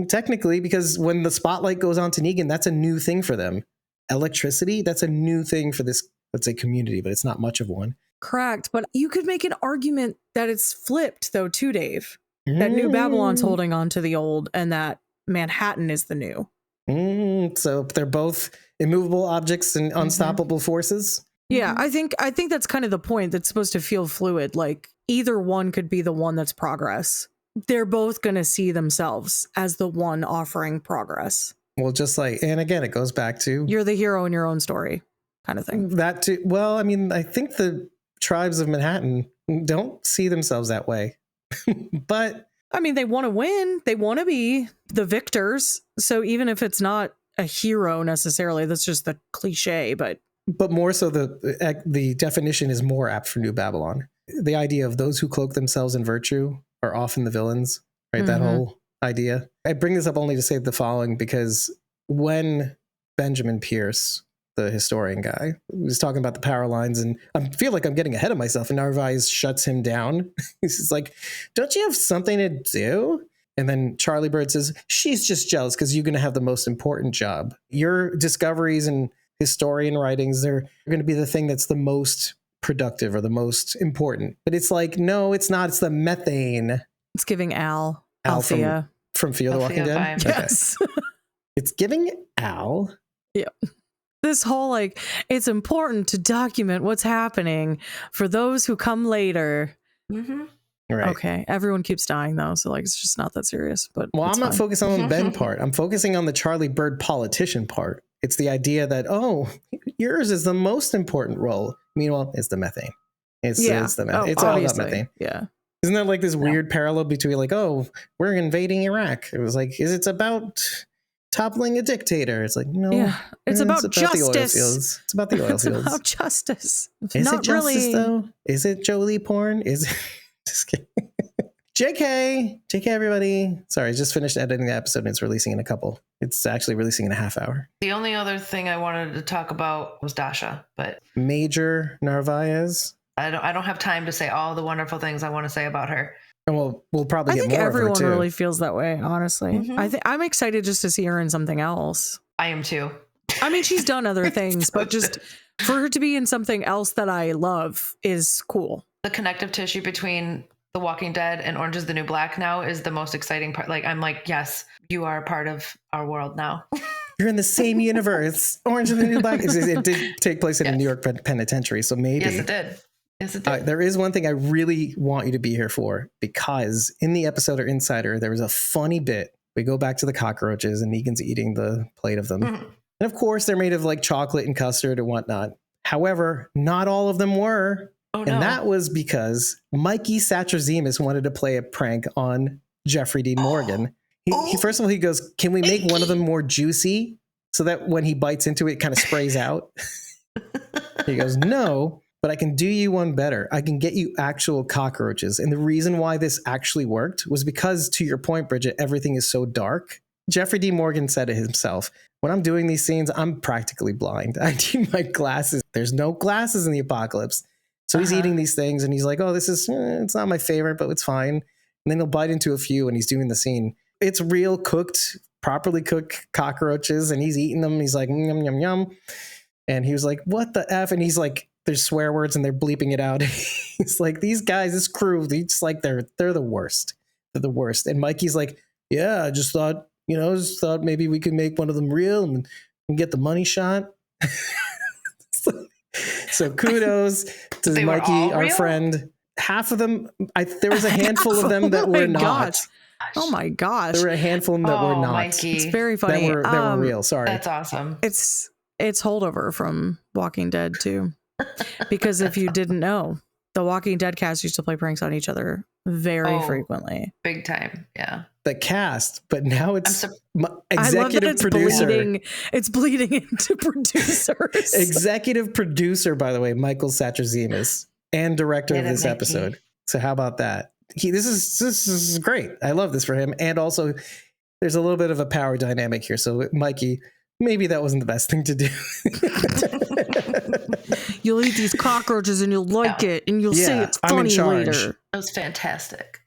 Technically, because when the spotlight goes on to Negan, that's a new thing for them. Electricity, that's a new thing for this, let's say, community, but it's not much of one. Correct. But you could make an argument that it's flipped though too, Dave. That New Babylon's holding on to the old and that Manhattan is the new. So they're both immovable objects and unstoppable forces? Yeah, I think that's kind of the point. That's supposed to feel fluid. Like either one could be the one that's progress. They're both going to see themselves as the one offering progress. Well, just like, and again, it goes back to... You're the hero in your own story kind of thing. That too. Well, I mean, I think the tribes of Manhattan don't see themselves that way. But I mean, they want to win. They want to be the victors. So even if it's not a hero necessarily, that's just the cliche, but more so the definition is more apt for New Babylon. The idea of those who cloak themselves in virtue are often the villains, right? That whole idea. I bring this up only to say the following, because when Benjamin Pierce, the historian guy, was talking about the power lines, and I feel like I'm getting ahead of myself, and Narvaez shuts him down. He's just like, don't you have something to do? And then Charlie Bird says, she's just jealous because you're going to have the most important job. Your discoveries and historian writings, they're going to be the thing that's the most productive or the most important. But it's like, no, it's not. It's the methane. It's giving Al Althea from Fear the Walking Dead. Yes. Okay. It's giving Al. Yeah. This whole like, it's important to document what's happening for those who come later. Mm-hmm. Right. Okay. Everyone keeps dying though, so like it's just not that serious. But well, I'm not focusing on the Ben part. I'm focusing on the Charlie Bird politician part. It's the idea that, oh, yours is the most important role. Meanwhile, it's the methane. It's the methane. Oh, it's all about methane. Yeah. Isn't that like this weird parallel between like, oh, we're invading Iraq? It was like, is it about toppling a dictator? It's like, no. Yeah. It's about justice. The oil fields. It's about the oil fields. It's about justice. Is not it justice really though? Is it Jolie porn? Is it? Just kidding. JK, everybody. Sorry, I just finished editing the episode and it's releasing in a couple. It's actually releasing in a half hour. The only other thing I wanted to talk about was Dasha, but Major Narvaez. I don't have time to say all the wonderful things I want to say about her. And we'll probably get more of her too. I think everyone really feels that way, honestly. Mm-hmm. I'm excited just to see her in something else. I am too. I mean, she's done other things, but just for her to be in something else that I love is cool. The connective tissue between The Walking Dead and Orange is the New Black now is the most exciting part. Like, I'm like, yes, you are part of our world now. You're in the same universe. Orange is the New Black. It did take place in a New York penitentiary, so maybe. Yes, it did. Yes, it did. There is one thing I really want you to be here for, because in the episode or Insider, there was a funny bit. We go back to the cockroaches and Negan's eating the plate of them. Mm-hmm. And of course, they're made of like chocolate and custard and whatnot. However, not all of them were. Oh, no. And that was because Mikey Satrazemis wanted to play a prank on Jeffrey Dean Morgan. He first of all, he goes, can we make one of them more juicy so that when he bites into it, it kind of sprays out? He goes, no, but I can do you one better. I can get you actual cockroaches. And the reason why this actually worked was because, to your point, Bridget, everything is so dark. Jeffrey D. Morgan said it himself. When I'm doing these scenes, I'm practically blind. I need my glasses. There's no glasses in the apocalypse. So he's eating these things and he's like, oh, this is, it's not my favorite, but it's fine. And then he'll bite into a few and he's doing the scene. It's real cooked, properly cooked cockroaches and he's eating them. He's like, yum, yum, yum. And he was like, what the F? And he's like, there's swear words and they're bleeping it out. He's like, these guys, this crew, they just like, they're the worst. They're the worst. And Mikey's like, yeah, I just thought maybe we could make one of them real and get the money shot. So kudos to Mikey, our friend. Half of them, there was a handful of them that were not. Gosh. Oh my gosh. There were a handful that were not. Mikey. It's very funny. That were real. Sorry. That's awesome. It's holdover from Walking Dead too. Because if you didn't know, the Walking Dead cast used to play pranks on each other very frequently. Big time. Yeah. The cast, but now it's executive producer. It's bleeding into producers. Executive producer, by the way, Michael Satrazemis, and director of this episode. So how about that? This is great. I love this for him. And also, there's a little bit of a power dynamic here. So Mikey, maybe that wasn't the best thing to do. You'll eat these cockroaches and you'll like it, and you'll say it's funny later. That was fantastic.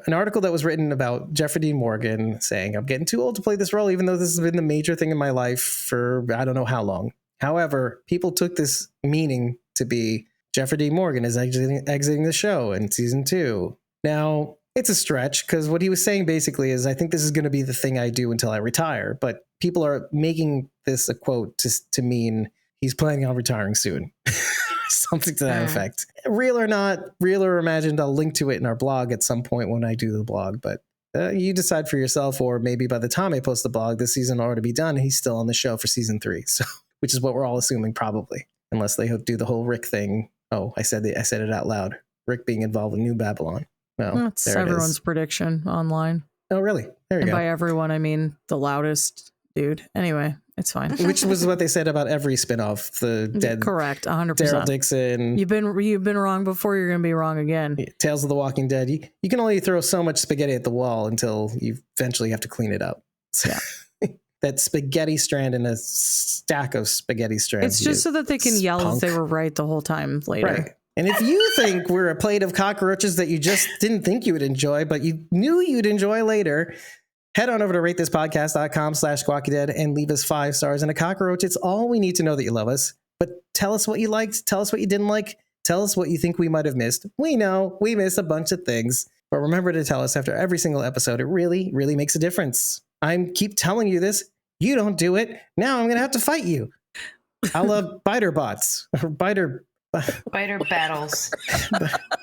An article that was written about Jeffrey Dean Morgan saying, I'm getting too old to play this role, even though this has been the major thing in my life for I don't know how long. However, people took this meaning to be Jeffrey Dean Morgan is exiting the show in season 2. Now, it's a stretch because what he was saying basically is, I think this is going to be the thing I do until I retire. But people are making this a quote to mean he's planning on retiring soon. Something to that effect. Real or not, real or imagined, I'll link to it in our blog at some point when I do the blog. But you decide for yourself, or maybe by the time I post the blog, this season will already be done. And he's still on the show for season 3, so which is what we're all assuming probably, unless they do the whole Rick thing. Oh, I said it out loud. Rick being involved with New Babylon. Well, that's everyone's prediction online. Oh, really? There you go. By everyone, I mean the loudest dude. Anyway, It's fine. Which was what they said about every spinoff. The dead, correct, 100%. Daryl Dixon. You've been wrong before. You're gonna be wrong again. Tales of the Walking Dead. You can only throw so much spaghetti at the wall until you eventually have to clean it up. So, that spaghetti strand and a stack of spaghetti strands. It's just so that they can yell if they were right the whole time later. Right. And if you think we're a plate of cockroaches that you just didn't think you would enjoy, but you knew you'd enjoy later, head on over to ratethispodcast.com/squawkydead and leave us 5 stars and a cockroach. It's all we need to know that you love us. But tell us what you liked. Tell us what you didn't like. Tell us what you think we might have missed. We know we miss a bunch of things, but remember to tell us after every single episode. It really, really makes a difference. I keep telling you this. You don't do it. Now I'm going to have to fight you. I love biter bots or biter battles.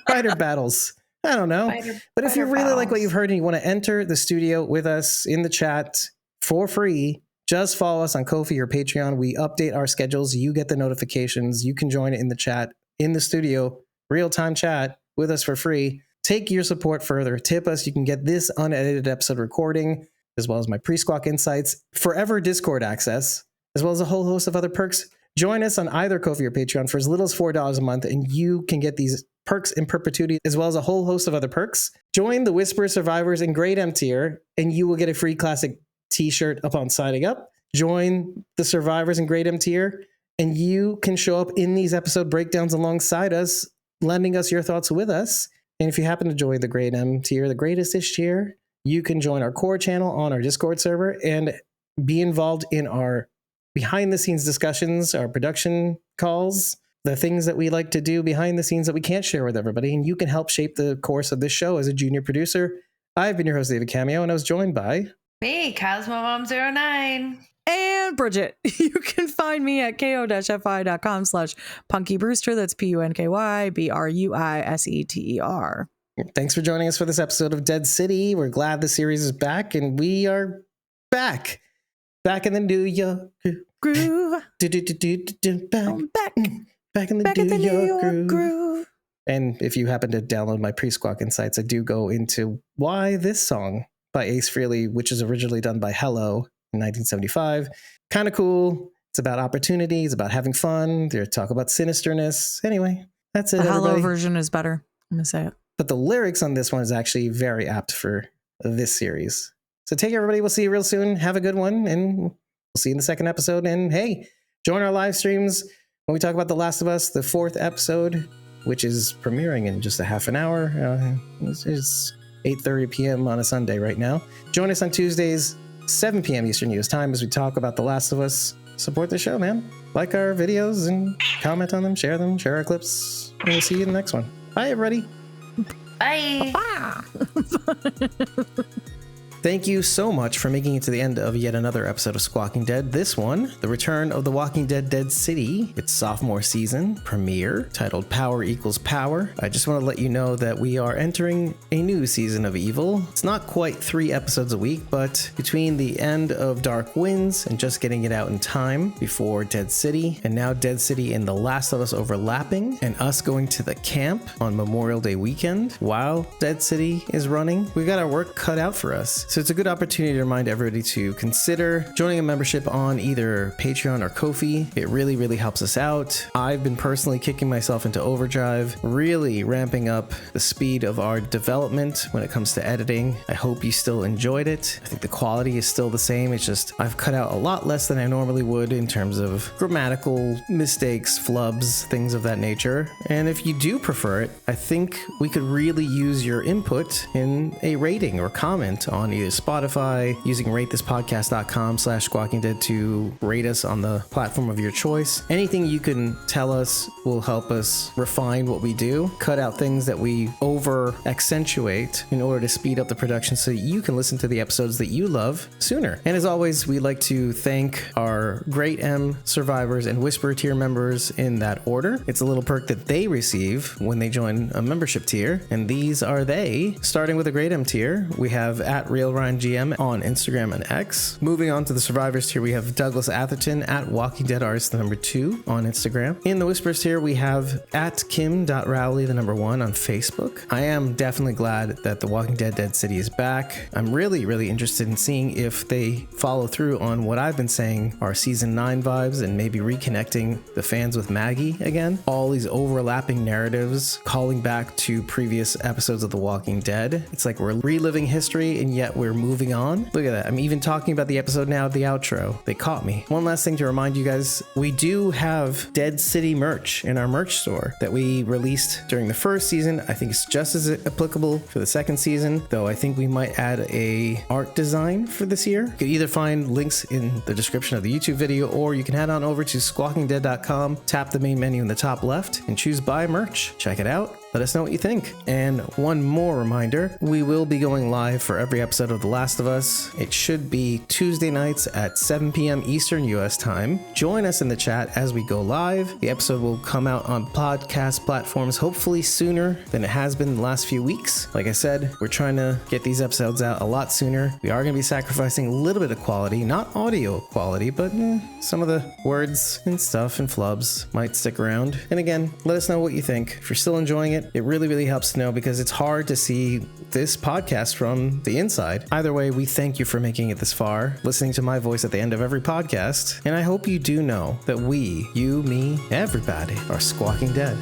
Biter battles. I don't know. But if you really like what you've heard and you want to enter the studio with us in the chat for free, just follow us on Ko-fi or Patreon. We update our schedules. You get the notifications. You can join in the chat, in the studio, real-time chat with us for free. Take your support further. Tip us. You can get this unedited episode recording, as well as my pre-squawk insights, forever Discord access, as well as a whole host of other perks. Join us on either Ko-fi or Patreon for as little as $4 a month, and you can get these perks in perpetuity, as well as a whole host of other perks. Join the Whisper Survivors and Grade M tier, and you will get a free classic t-shirt upon signing up. Join the Survivors and Grade M tier, and you can show up in these episode breakdowns alongside us, lending us your thoughts with us. And if you happen to join the Grade M tier, the greatest-ish tier, you can join our core channel on our Discord server and be involved in our behind-the-scenes discussions, our production calls, the things that we like to do behind the scenes that we can't share with everybody. And you can help shape the course of this show as a junior producer. I've been your host, David Cameo, and I was joined by me, CosmoMom09. And Bridget. You can find me at ko-fi.com/punkybrewster. That's PUNKYBRUISETER. Thanks for joining us for this episode of Dead City. We're glad the series is back, and we are back. Back in the New York groove. Back in the New York groove. And if you happen to download my pre-squawk insights, I do go into why this song by Ace Frehley, which is originally done by Hello in 1975. Kind of cool. It's about opportunity. It's about having fun. They talk about sinisterness. Anyway, that's it. The Hello everybody. version is better. I'm going to say it. But the lyrics on this one is actually very apt for this series. So take care, everybody. We'll see you real soon. Have a good one, and we'll see you in the second episode. And hey, join our live streams when we talk about The Last of Us, the 4th episode, which is premiering in just a half an hour. It's 8:30 p.m. on a Sunday right now. Join us on Tuesdays, 7 p.m. Eastern US time, as we talk about The Last of Us. Support the show, man. Like our videos and comment on them, share our clips. And we'll see you in the next one. Bye, everybody. Bye. Thank you so much for making it to the end of yet another episode of Squawking Dead. This one, the return of The Walking Dead Dead City, its sophomore season premiere, titled Power Equals Power. I just want to let you know that we are entering a new season of Evil. It's not quite 3 episodes a week, but between the end of Dark Winds and just getting it out in time before Dead City, and now Dead City and The Last of Us overlapping, and us going to the camp on Memorial Day weekend while Dead City is running, we've got our work cut out for us. So it's a good opportunity to remind everybody to consider joining a membership on either Patreon or Ko-fi. It really, really helps us out. I've been personally kicking myself into overdrive, really ramping up the speed of our development when it comes to editing. I hope you still enjoyed it. I think the quality is still the same. It's just I've cut out a lot less than I normally would in terms of grammatical mistakes, flubs, things of that nature. And if you do prefer it, I think we could really use your input in a rating or comment on either Spotify, using ratethispodcast.com/squawkingdead to rate us on the platform of your choice. Anything you can tell us will help us refine what we do, cut out things that we over accentuate in order to speed up the production so you can listen to the episodes that you love sooner. And as always, we'd like to thank our Great M survivors and Whisper tier members in that order. It's a little perk that they receive when they join a membership tier, and these are they. Starting with a Great M tier, we have at Real Ryan GM on Instagram and X. Moving on to the survivors tier, we have Douglas Atherton at Walking Dead Artist 2 on Instagram. In the Whispers tier, we have at Kim.Rowley 1 on Facebook. I am definitely glad that The Walking Dead Dead City is back. I'm really interested in seeing if they follow through on what I've been saying are season 9 vibes and maybe reconnecting the fans with Maggie again. All these overlapping narratives calling back to previous episodes of The Walking Dead. It's like we're reliving history and yet we're moving on. Look at that. I'm even talking about the episode now at the outro. They caught me. One last thing to remind you guys, we do have Dead City merch in our merch store that we released during the first season. I think it's just as applicable for the second season, though I think we might add a art design for this year. You can either find links in the description of the YouTube video, or you can head on over to squawkingdead.com, tap the main menu in the top left, and choose buy merch. Check it out. Let us know what you think. And one more reminder, we will be going live for every episode of The Last of Us. It should be Tuesday nights at 7 p.m. Eastern US time. Join us in the chat as we go live. The episode will come out on podcast platforms hopefully sooner than it has been the last few weeks. Like I said, we're trying to get these episodes out a lot sooner. We are going to be sacrificing a little bit of quality, not audio quality, but some of the words and stuff and flubs might stick around. And again, let us know what you think. If you're still enjoying it, it really helps to know, because it's hard to see this podcast from the inside. Either way, we thank you for making it this far, listening to my voice at the end of every podcast. And I hope you do know that we, you, me, everybody, are Squawking Dead.